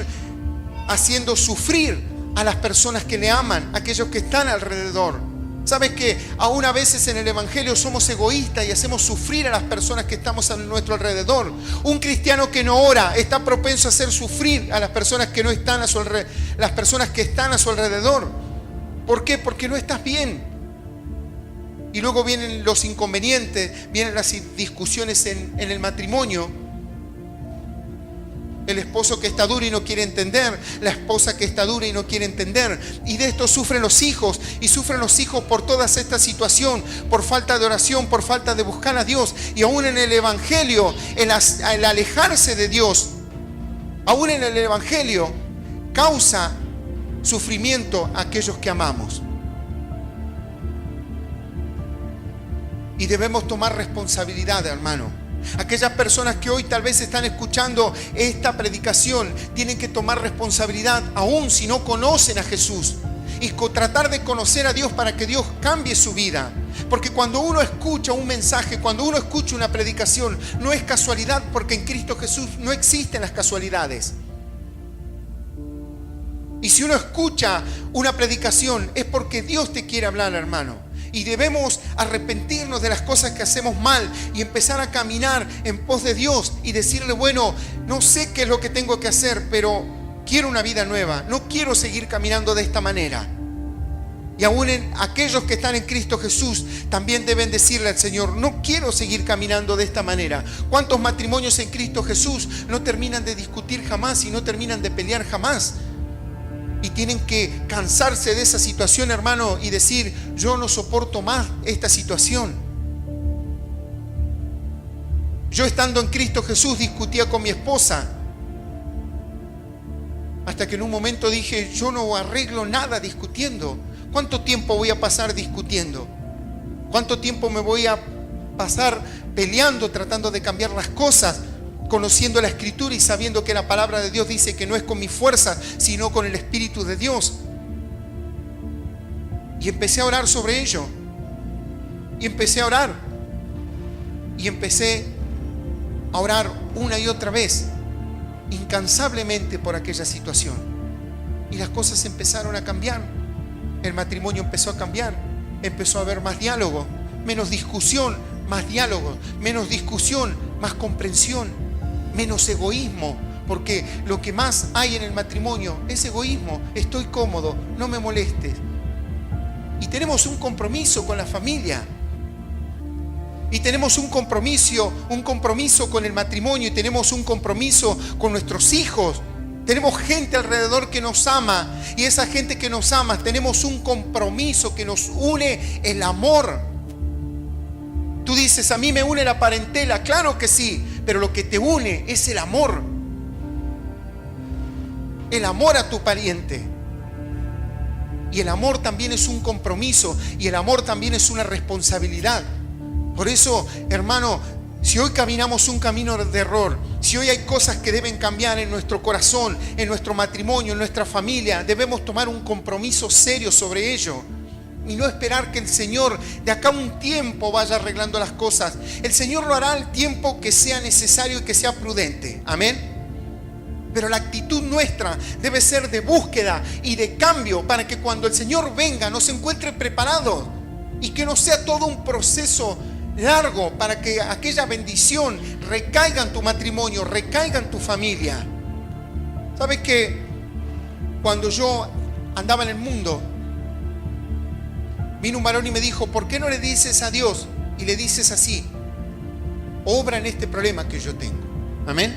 haciendo sufrir a las personas que le aman, a aquellos que están alrededor. ¿Sabes que aún a veces en el Evangelio somos egoístas y hacemos sufrir a las personas que estamos a nuestro alrededor? Un cristiano que no ora está propenso a hacer sufrir a las personas que no están a su alrededor, las personas que están a su alrededor. ¿Por qué? Porque no estás bien. Y luego vienen los inconvenientes, vienen las discusiones en el matrimonio. El esposo que está duro y no quiere entender, la esposa que está dura y no quiere entender. Y de esto sufren los hijos, y sufren los hijos por toda esta situación, por falta de oración, por falta de buscar a Dios. Y aún en el Evangelio, el alejarse de Dios, aún en el Evangelio, causa sufrimiento a aquellos que amamos. Y debemos tomar responsabilidad, hermano. Aquellas personas que hoy tal vez están escuchando esta predicación tienen que tomar responsabilidad, aún si no conocen a Jesús, y tratar de conocer a Dios para que Dios cambie su vida. Porque cuando uno escucha un mensaje, cuando uno escucha una predicación, no es casualidad, porque en Cristo Jesús no existen las casualidades. Y si uno escucha una predicación es porque Dios te quiere hablar, hermano. Y debemos arrepentirnos de las cosas que hacemos mal y empezar a caminar en pos de Dios y decirle, bueno, no sé qué es lo que tengo que hacer, pero quiero una vida nueva. No quiero seguir caminando de esta manera. Y aún en aquellos que están en Cristo Jesús también deben decirle al Señor, no quiero seguir caminando de esta manera. ¿Cuántos matrimonios en Cristo Jesús no terminan de discutir jamás y no terminan de pelear jamás? Y tienen que cansarse de esa situación, hermano, y decir, yo no soporto más esta situación. Yo estando en Cristo Jesús discutía con mi esposa, hasta que en un momento dije, yo no arreglo nada discutiendo. ¿Cuánto tiempo voy a pasar discutiendo? ¿Cuánto tiempo me voy a pasar peleando, tratando de cambiar las cosas? Conociendo la Escritura y sabiendo que la palabra de Dios dice que no es con mi fuerza, sino con el Espíritu de Dios. Y empecé a orar sobre ello. Y empecé a orar. Y empecé a orar una y otra vez, incansablemente por aquella situación. Y las cosas empezaron a cambiar. El matrimonio empezó a cambiar. Empezó a haber más diálogo, menos discusión, más diálogo, menos discusión, más comprensión. Menos egoísmo, porque lo que más hay en el matrimonio es egoísmo. Estoy cómodo, no me molestes. Y tenemos un compromiso con la familia. Y tenemos un compromiso con el matrimonio, y tenemos un compromiso con nuestros hijos. Tenemos gente alrededor que nos ama, y esa gente que nos ama, tenemos un compromiso que nos une, el amor. Tú dices, a mí me une la parentela. Claro que sí, pero lo que te une es el amor. El amor a tu pariente. Y el amor también es un compromiso, y el amor también es una responsabilidad. Por eso, hermano, si hoy caminamos un camino de error, si hoy hay cosas que deben cambiar en nuestro corazón, en nuestro matrimonio, en nuestra familia, debemos tomar un compromiso serio sobre ello. Y no esperar que el Señor de acá a un tiempo vaya arreglando las cosas. El Señor lo hará al tiempo que sea necesario y que sea prudente. Amén. Pero la actitud nuestra debe ser de búsqueda y de cambio, para que cuando el Señor venga nos encuentre preparados, y que no sea todo un proceso largo, para que aquella bendición recaiga en tu matrimonio, recaiga en tu familia. ¿Sabes qué? Cuando yo andaba en el mundo, vino un varón y me dijo, ¿por qué no le dices a Dios y le dices así, obra en este problema que yo tengo? Amén.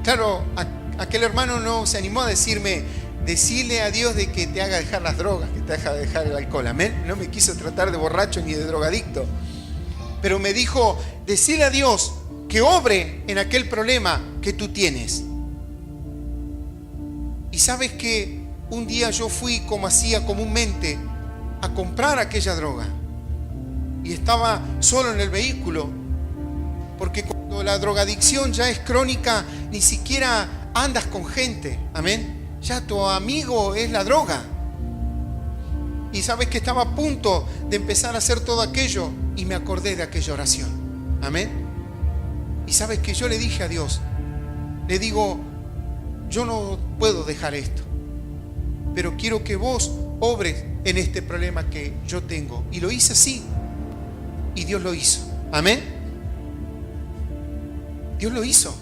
Claro, aquel hermano no se animó a decirme, decirle a Dios de que te haga dejar las drogas, que te haga dejar el alcohol. Amén. No me quiso tratar de borracho ni de drogadicto, pero me dijo, decirle a Dios que obre en aquel problema que tú tienes. Y sabes que un día yo fui, como hacía comúnmente, a comprar aquella droga. y estaba solo en el vehículo, porque cuando la drogadicción ya es crónica, ni siquiera andas con gente, amén. Ya tu amigo es la droga. Y sabes que estaba a punto de empezar a hacer todo aquello y me acordé de aquella oración, amén. Y sabes que yo le dije a Dios, le digo, yo no puedo dejar esto, pero quiero que vos obres en este problema que yo tengo. Y lo hice así, y Dios lo hizo, amén. Dios lo hizo.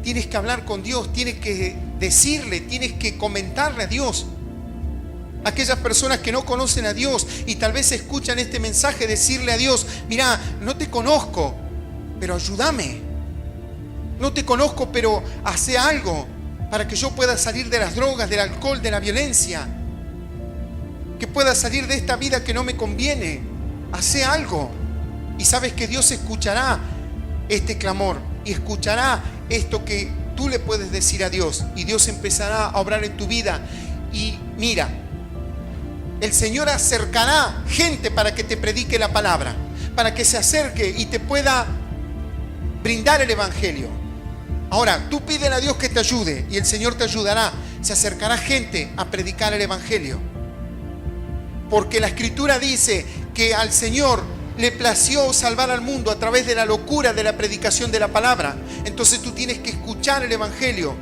Tienes que hablar con Dios, tienes que decirle, tienes que comentarle a Dios. Aquellas personas que no conocen a Dios y tal vez escuchan este mensaje, decirle a Dios, mira, no te conozco, pero ayúdame. No te conozco, pero hace algo para que yo pueda salir de las drogas, del alcohol, de la violencia. Que pueda salir de esta vida que no me conviene. Hace algo. Y sabes que Dios escuchará este clamor y escuchará esto que tú le puedes decir a Dios. Y Dios empezará a obrar en tu vida. Y mira, el Señor acercará gente para que te predique la palabra, para que se acerque y te pueda brindar el evangelio. Ahora, tú pídele a Dios que te ayude y el Señor te ayudará. Se acercará gente a predicar el evangelio. Porque la Escritura dice que al Señor le plació salvar al mundo a través de la locura de la predicación de la palabra. Entonces tú tienes que escuchar el evangelio.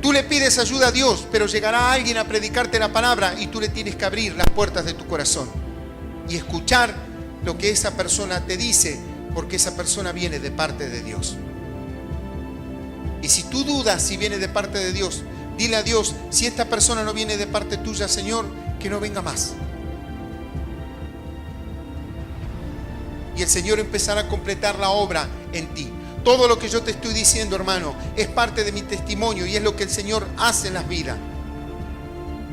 Tú le pides ayuda a Dios, pero llegará alguien a predicarte la palabra y tú le tienes que abrir las puertas de tu corazón y escuchar lo que esa persona te dice, porque esa persona viene de parte de Dios. Y si tú dudas si viene de parte de Dios, dile a Dios, si esta persona no viene de parte tuya, Señor, que no venga más. Y el Señor empezará a completar la obra en ti. Todo lo que yo te estoy diciendo, hermano, es parte de mi testimonio y es lo que el Señor hace en las vidas.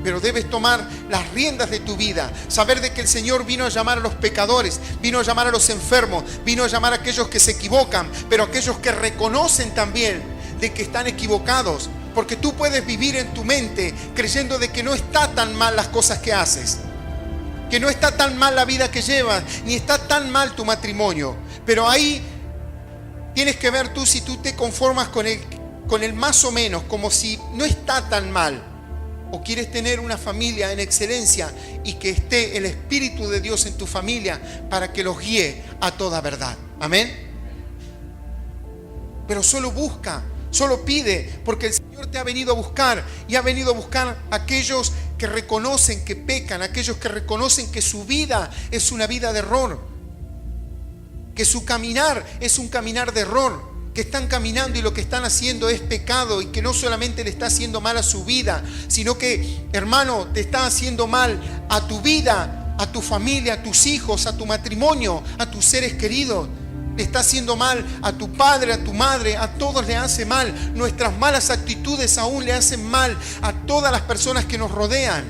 Pero debes tomar las riendas de tu vida, saber de que el Señor vino a llamar a los pecadores, vino a llamar a los enfermos, vino a llamar a aquellos que se equivocan, pero aquellos que reconocen también de que están equivocados. Porque tú puedes vivir en tu mente creyendo de que no está tan mal las cosas que haces, que no está tan mal la vida que llevas, ni está tan mal tu matrimonio. Pero ahí tienes que ver tú si tú te conformas con el más o menos, como si no está tan mal. O quieres tener una familia en excelencia y que esté el Espíritu de Dios en tu familia para que los guíe a toda verdad. Amén. Pero solo busca, solo pide, porque el Señor te ha venido a buscar y ha venido a buscar a aquellos que reconocen que pecan, aquellos que reconocen que su vida es una vida de error, que su caminar es un caminar de error, que están caminando y lo que están haciendo es pecado y que no solamente le está haciendo mal a su vida, sino que, hermano, te está haciendo mal a tu vida, a tu familia, a tus hijos, a tu matrimonio, a tus seres queridos. Le está haciendo mal a tu padre, a tu madre, a todos le hace mal. Nuestras malas actitudes aún le hacen mal a todas las personas que nos rodean.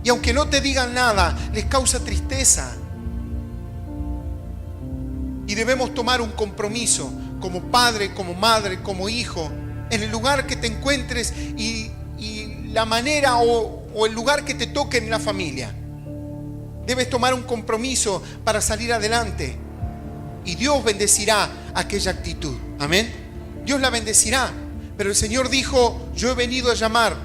Y aunque no te digan nada, les causa tristeza. Y debemos tomar un compromiso como padre, como madre, como hijo, en el lugar que te encuentres y la manera o el lugar que te toque en la familia. Debes tomar un compromiso para salir adelante. Y Dios bendecirá aquella actitud. Amén. Dios la bendecirá. Pero el Señor dijo, yo he venido a llamar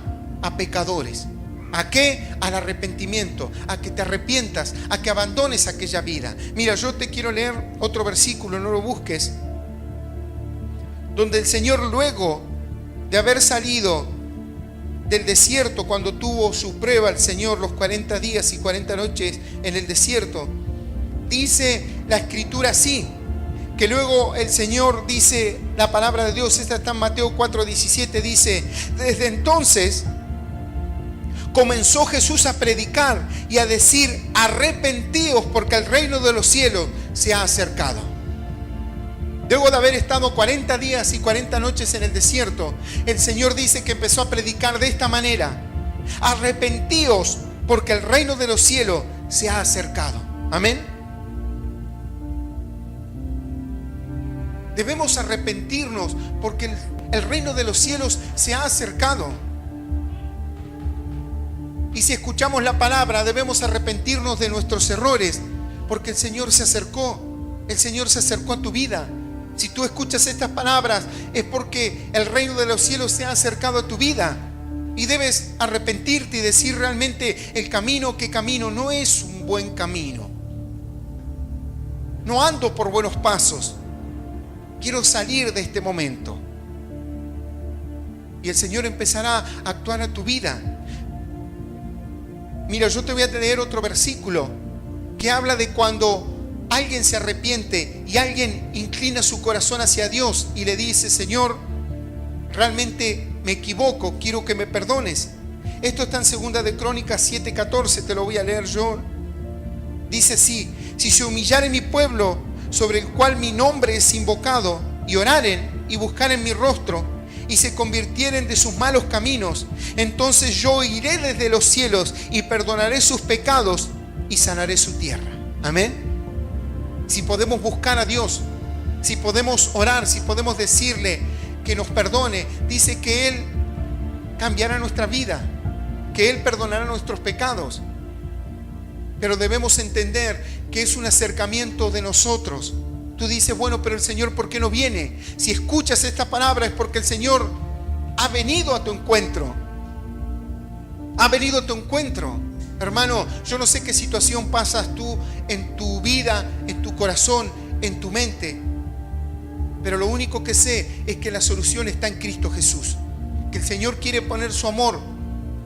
a pecadores. ¿A qué? Al arrepentimiento, a que te arrepientas, a que abandones aquella vida. Mira, yo te quiero leer otro versículo, no lo busques, donde el Señor, luego de haber salido del desierto, cuando tuvo su prueba el Señor, los 40 días y 40 noches en el desierto, dice la Escritura así, que luego el Señor dice, la palabra de Dios, esta está en Mateo 4:17, dice, desde entonces comenzó Jesús a predicar y a decir, arrepentíos porque el reino de los cielos se ha acercado. Luego de haber estado 40 días y 40 noches en el desierto, el Señor dice que empezó a predicar de esta manera, arrepentíos porque el reino de los cielos se ha acercado. Amén. Debemos arrepentirnos porque el reino de los cielos se ha acercado. Y si escuchamos la palabra, debemos arrepentirnos de nuestros errores, porque el Señor se acercó a tu vida. Si tú escuchas estas palabras, es porque el reino de los cielos se ha acercado a tu vida. Y debes arrepentirte y decir realmente: el camino que camino no es un buen camino. No ando por buenos pasos. Quiero salir de este momento. Y el Señor empezará a actuar a tu vida. Mira, yo te voy a leer otro versículo que habla de cuando alguien se arrepiente y alguien inclina su corazón hacia Dios y le dice: Señor, realmente me equivoco, quiero que me perdones. Esto está en 2 de Crónicas 7:14, te lo voy a leer yo. Dice así: si se humillare mi pueblo, sobre el cual mi nombre es invocado, y oraren y buscaren mi rostro, y se convirtieren de sus malos caminos, entonces yo iré desde los cielos y perdonaré sus pecados y sanaré su tierra. Amén. Si podemos buscar a Dios, si podemos orar, si podemos decirle que nos perdone, dice que Él cambiará nuestra vida, que Él perdonará nuestros pecados. Pero debemos entender que es un acercamiento de nosotros. Tú dices: bueno, pero el Señor, ¿por qué no viene? Si escuchas esta palabra es porque el Señor ha venido a tu encuentro. Ha venido a tu encuentro. Hermano, yo no sé qué situación pasas tú en tu vida, en tu corazón, en tu mente. Pero lo único que sé es que la solución está en Cristo Jesús. Que el Señor quiere poner su amor,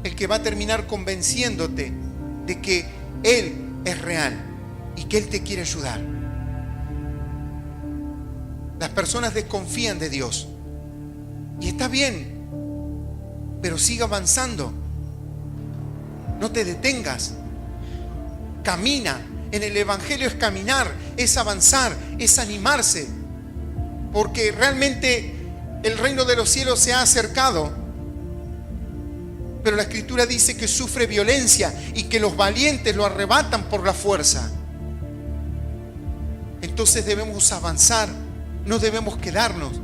el que va a terminar convenciéndote de que Él es real y que Él te quiere ayudar. Las personas desconfían de Dios. Y está bien, pero sigue avanzando. No te detengas. Camina. En el Evangelio es caminar, es avanzar, es animarse. Porque realmente el reino de los cielos se ha acercado. Pero la Escritura dice que sufre violencia y que los valientes lo arrebatan por la fuerza. Entonces debemos avanzar, no debemos quedarnos.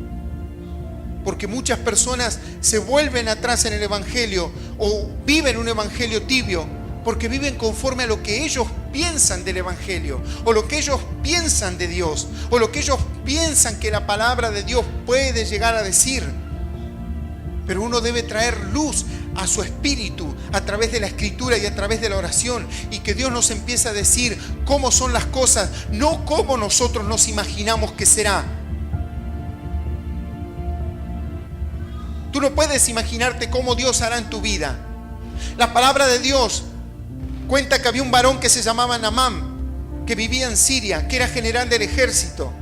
Porque muchas personas se vuelven atrás en el Evangelio o viven un Evangelio tibio porque viven conforme a lo que ellos piensan del Evangelio o lo que ellos piensan de Dios o lo que ellos piensan que la palabra de Dios puede llegar a decir. Pero uno debe traer luz a su espíritu a través de la Escritura y a través de la oración, y que Dios nos empiece a decir cómo son las cosas, no cómo nosotros nos imaginamos que será. Tú no puedes imaginarte cómo Dios hará en tu vida. La palabra de Dios cuenta que había un varón que se llamaba Naamán, que vivía en Siria, que era general del ejército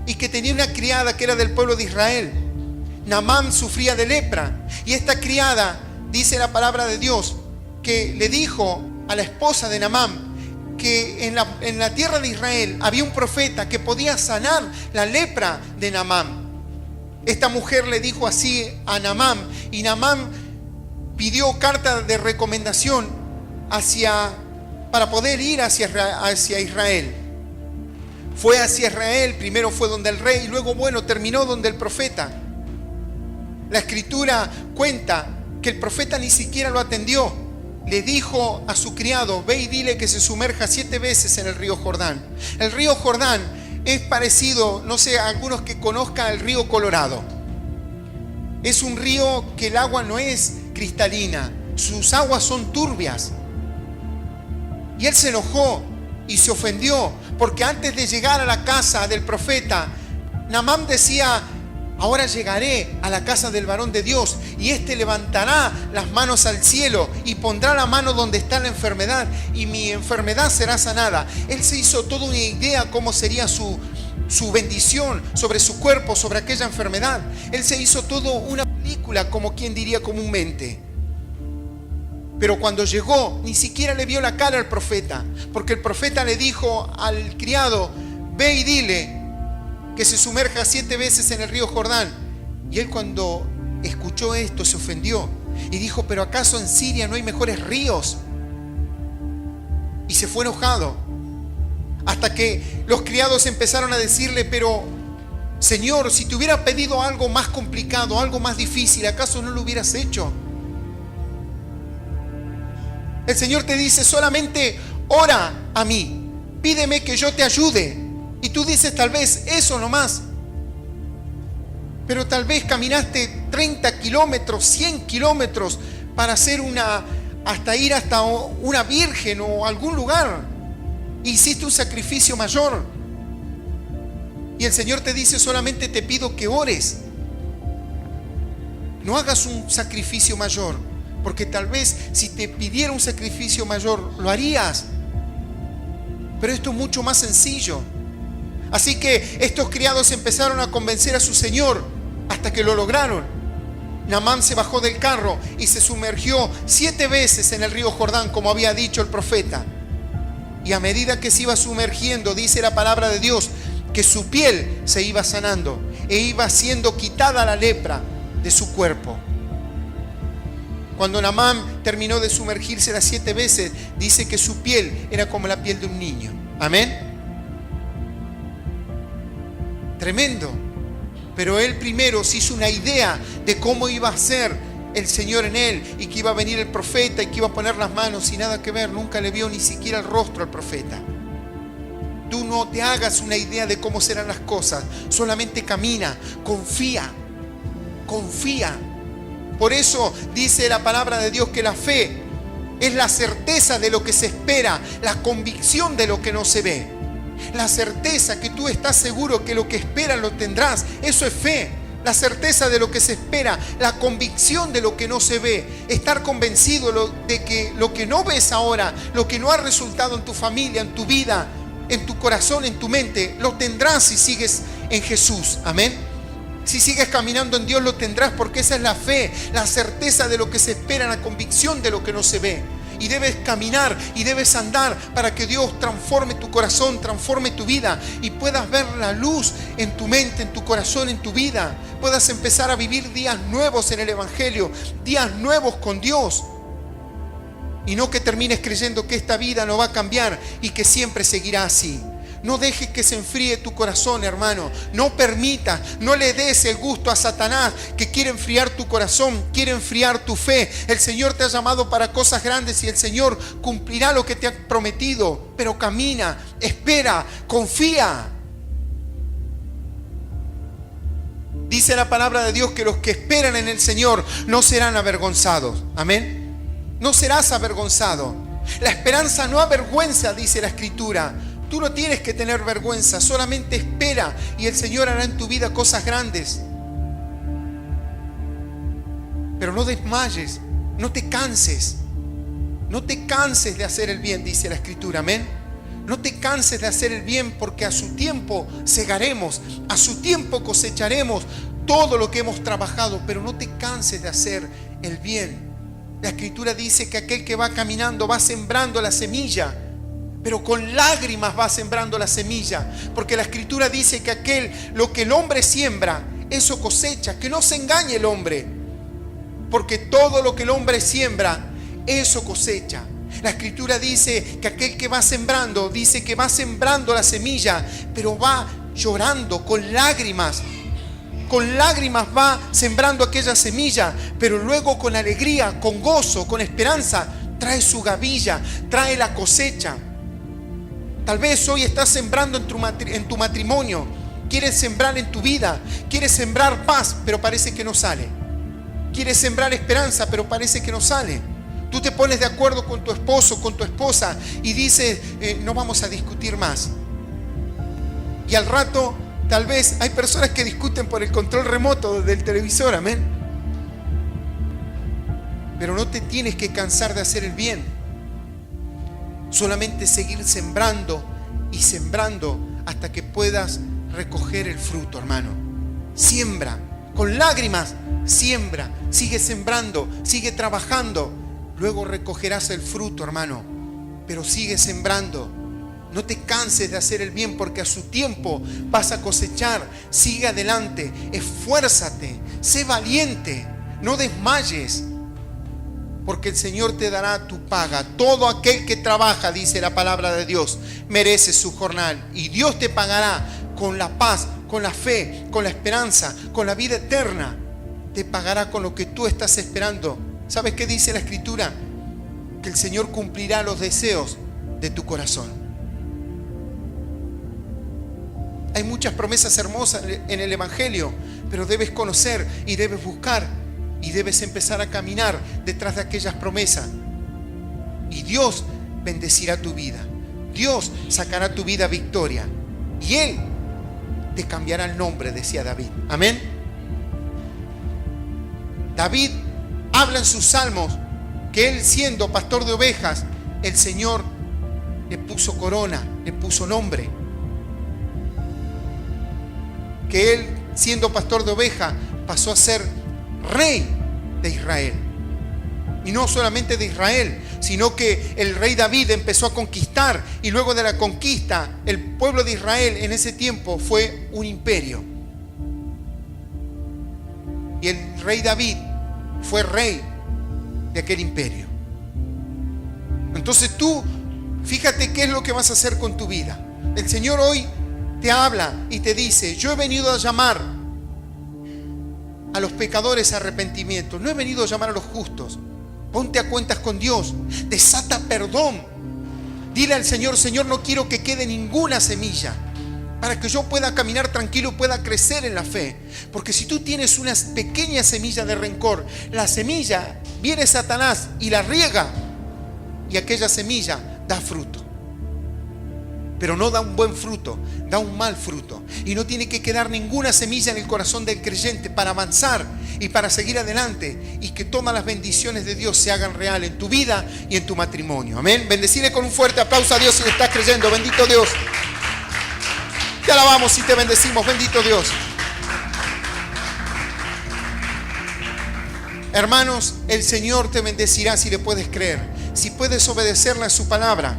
y que tenía una criada que era del pueblo de Israel. Naamán sufría de lepra y esta criada, dice la palabra de Dios, que le dijo a la esposa de Naamán que en la tierra de Israel había un profeta que podía sanar la lepra de Naamán. Esta mujer le dijo así a Naamán, y Naamán pidió carta de recomendación para poder ir hacia Israel. Fue hacia Israel, primero fue donde el rey y luego, terminó donde el profeta. La Escritura cuenta que el profeta ni siquiera lo atendió. Le dijo a su criado: ve y dile que se sumerja 7 veces en el río Jordán. El río Jordán es parecido, no sé, a algunos que conozcan el río Colorado. Es un río que el agua no es cristalina, sus aguas son turbias. Y él se enojó y se ofendió, porque antes de llegar a la casa del profeta, Naamán decía: ahora llegaré a la casa del varón de Dios y éste levantará las manos al cielo y pondrá la mano donde está la enfermedad y mi enfermedad será sanada. Él se hizo toda una idea cómo sería su bendición sobre su cuerpo, sobre aquella enfermedad. Él se hizo toda una película, como quien diría comúnmente. Pero cuando llegó, ni siquiera le vio la cara al profeta, porque el profeta le dijo al criado: ve y dile que se sumerja 7 veces en el río Jordán. Y él, cuando escuchó esto, se ofendió y dijo: ¿pero acaso en Siria no hay mejores ríos? Y se fue enojado, hasta que los criados empezaron a decirle: pero Señor, si te hubiera pedido algo más complicado, algo más difícil, ¿acaso no lo hubieras hecho? El Señor te dice: solamente ora a mí, pídeme que yo te ayude. Y tú dices tal vez eso nomás. Pero tal vez caminaste 30 kilómetros, 100 kilómetros para hacer hasta ir hasta una virgen o algún lugar. Hiciste un sacrificio mayor. Y el Señor te dice: solamente te pido que ores. No hagas un sacrificio mayor, porque tal vez si te pidiera un sacrificio mayor, lo harías. Pero esto es mucho más sencillo. Así que estos criados empezaron a convencer a su señor hasta que lo lograron. Naamán se bajó del carro y se sumergió 7 veces en el río Jordán, como había dicho el profeta. Y a medida que se iba sumergiendo, dice la palabra de Dios, que su piel se iba sanando e iba siendo quitada la lepra de su cuerpo. Cuando Naamán terminó de sumergirse las 7 veces, dice que su piel era como la piel de un niño. Amén. Tremendo. Pero él primero se hizo una idea de cómo iba a ser el Señor en él, y que iba a venir el profeta y que iba a poner las manos, y nada que ver. Nunca le vio ni siquiera el rostro al profeta. Tú no te hagas una idea de cómo serán las cosas. Solamente camina, confía. Confía. Por eso dice la palabra de Dios que la fe es la certeza de lo que se espera, la convicción de lo que no se ve. La certeza que tú estás seguro que lo que esperas lo tendrás. Eso es fe. La certeza de lo que se espera, la convicción de lo que no se ve. Estar convencido de que lo que no ves ahora, lo que no ha resultado en tu familia, en tu vida, en tu corazón, en tu mente, lo tendrás si sigues en Jesús. Amén. Si sigues caminando en Dios, lo tendrás, porque esa es la fe, la certeza de lo que se espera, la convicción de lo que no se ve. Y debes caminar y debes andar para que Dios transforme tu corazón, transforme tu vida, y puedas ver la luz en tu mente, en tu corazón, en tu vida. Puedas empezar a vivir días nuevos en el Evangelio, días nuevos con Dios. Y no que termines creyendo que esta vida no va a cambiar y que siempre seguirá así. No dejes que se enfríe tu corazón, hermano. No permitas, no le des el gusto a Satanás, que quiere enfriar tu corazón, quiere enfriar tu fe. El Señor te ha llamado para cosas grandes y el Señor cumplirá lo que te ha prometido. Pero camina, espera, confía. Dice la palabra de Dios que los que esperan en el Señor no serán avergonzados. Amén. No serás avergonzado. La esperanza no avergüenza, dice la Escritura. Tú no tienes que tener vergüenza, solamente espera y el Señor hará en tu vida cosas grandes. Pero no desmayes, no te canses. No te canses de hacer el bien, dice la Escritura. Amén. No te canses de hacer el bien, porque a su tiempo segaremos, a su tiempo cosecharemos todo lo que hemos trabajado. Pero no te canses de hacer el bien. La Escritura dice que aquel que va caminando va sembrando la semilla, pero con lágrimas va sembrando la semilla, porque la Escritura dice que lo que el hombre siembra, eso cosecha. Que no se engañe el hombre, porque todo lo que el hombre siembra, eso cosecha. La Escritura dice que aquel que va sembrando, dice que va sembrando la semilla, pero va llorando con lágrimas. Con lágrimas va sembrando aquella semilla, pero luego con alegría, con gozo, con esperanza, trae su gavilla, trae la cosecha. Tal vez hoy estás sembrando en tu matrimonio, quieres sembrar en tu vida, quieres sembrar paz, pero parece que no sale. Quieres sembrar esperanza, pero parece que no sale. Tú te pones de acuerdo con tu esposo, con tu esposa, y dices, no vamos a discutir más. Y al rato, tal vez hay personas que discuten por el control remoto del televisor, amén. Pero no te tienes que cansar de hacer el bien. Solamente seguir sembrando y sembrando hasta que puedas recoger el fruto, hermano. Siembra, con lágrimas, siembra, sigue sembrando, sigue trabajando. Luego recogerás el fruto, hermano. Pero sigue sembrando. No te canses de hacer el bien, porque a su tiempo vas a cosechar. Sigue adelante, esfuérzate, sé valiente, no desmayes, porque el Señor te dará tu paga. Todo aquel que trabaja, dice la palabra de Dios, merece su jornal. Y Dios te pagará con la paz, con la fe, con la esperanza, con la vida eterna. Te pagará con lo que tú estás esperando. ¿Sabes qué dice la Escritura? Que el Señor cumplirá los deseos de tu corazón. Hay muchas promesas hermosas en el Evangelio, pero debes conocer y debes buscar y debes empezar a caminar detrás de aquellas promesas. Y Dios bendecirá tu vida. Dios sacará tu vida a victoria. Y Él te cambiará el nombre, decía David. Amén. David habla en sus salmos que él, siendo pastor de ovejas, el Señor le puso corona, le puso nombre. Que él, siendo pastor de ovejas, pasó a ser rey de Israel. Y no solamente de Israel, sino que el rey David empezó a conquistar, y luego de la conquista, el pueblo de Israel en ese tiempo fue un imperio. Y el rey David fue rey de aquel imperio. Entonces tú, fíjate qué es lo que vas a hacer con tu vida. El Señor hoy te habla y te dice: yo he venido a llamar a los pecadores a arrepentimiento, no he venido a llamar a los justos. Ponte a cuentas con Dios, desata perdón. Dile al Señor: Señor, no quiero que quede ninguna semilla, para que yo pueda caminar tranquilo y pueda crecer en la fe. Porque si tú tienes una pequeña semilla de rencor, la semilla, viene Satanás y la riega, y aquella semilla da fruto. Pero no da un buen fruto, da un mal fruto. Y no tiene que quedar ninguna semilla en el corazón del creyente para avanzar y para seguir adelante, y que todas las bendiciones de Dios se hagan real en tu vida y en tu matrimonio. Amén. Bendecirle con un fuerte aplauso a Dios si le estás creyendo. Bendito Dios. Te alabamos y te bendecimos. Bendito Dios. Hermanos, el Señor te bendecirá si le puedes creer, si puedes obedecerle a su palabra.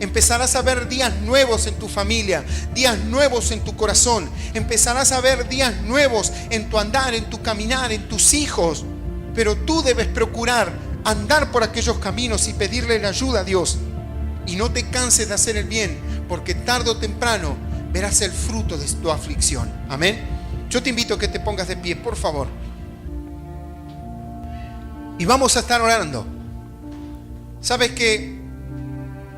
Empezarás a ver días nuevos en tu familia, días nuevos en tu corazón. Empezarás a ver días nuevos en tu andar, en tu caminar, en tus hijos. Pero tú debes procurar andar por aquellos caminos y pedirle la ayuda a Dios. Y no te canses de hacer el bien, porque tarde o temprano verás el fruto de tu aflicción. Amén. Yo te invito a que te pongas de pie, por favor. Y vamos a estar orando. ¿Sabes qué?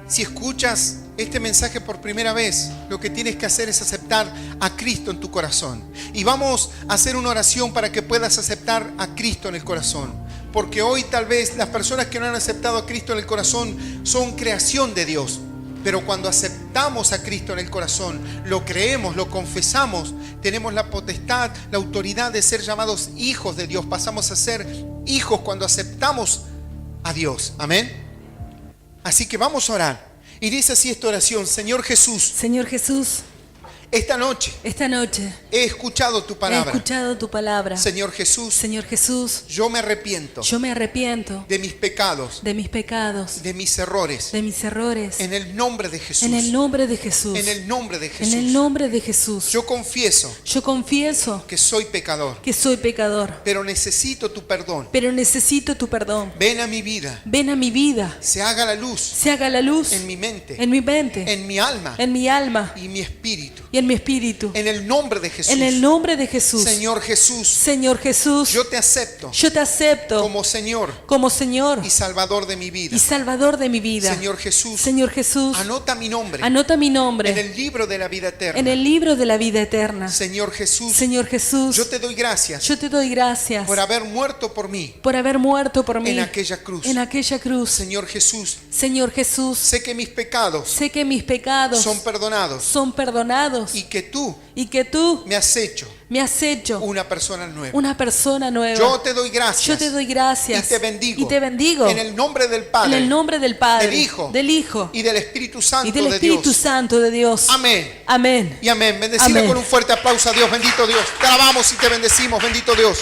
Si escuchas este mensaje por primera vez, lo que tienes que hacer es aceptar a Cristo en tu corazón. Y vamos a hacer una oración para que puedas aceptar a Cristo en el corazón. Porque hoy tal vez las personas que no han aceptado a Cristo en el corazón son creación de Dios. Pero cuando aceptamos a Cristo en el corazón, lo creemos, lo confesamos, tenemos la potestad, la autoridad de ser llamados hijos de Dios. Pasamos a ser hijos cuando aceptamos a Dios. Amén. Así que vamos a orar. Y dice así esta oración: Señor Jesús. Señor Jesús, Esta noche he escuchado tu he palabra. escuchado tu palabra. Señor Jesús, Señor Jesús, yo me arrepiento yo me arrepiento de mis pecados, de mis pecados, de mis errores. de mis errores. En el nombre de Jesús. En el nombre de Jesús. En el nombre de En Jesús. el nombre de Jesús. Yo confieso Yo confieso que soy pecador, que soy pecador, pero necesito tu perdón. pero necesito tu perdón. Ven a mi vida. Ven a mi vida. Se haga la luz Se haga la luz en mi mente, en mi mente, en mi alma en mi alma y mi espíritu. y en mi espíritu. En el nombre de Jesús. En el nombre de Jesús. Señor Jesús, Señor Jesús, yo te acepto yo te acepto como Señor como Señor y Salvador de mi vida. y Salvador de mi vida. Señor Jesús, Señor Jesús, anota mi nombre anota mi nombre en el libro de la vida eterna. en el libro de la vida eterna. Señor Jesús, Señor Jesús, yo te doy gracias yo te doy gracias por haber muerto por mí por haber muerto por mí en aquella cruz. en aquella cruz. Señor Jesús, Señor Jesús, sé que mis pecados sé que mis pecados son perdonados son perdonados y que tú y que tú me has hecho me has hecho una persona nueva. una persona nueva. Yo te doy gracias. Yo te doy gracias y te bendigo. y te bendigo En el nombre del Padre, en el nombre del Padre, del Hijo y y del Espíritu Santo del de Espíritu Dios. Santo de Dios. Amén. Amén. Y amén. Bendecile Amén. con un fuerte aplauso a Dios. Bendito Dios. Te alabamos y te bendecimos. Bendito Dios.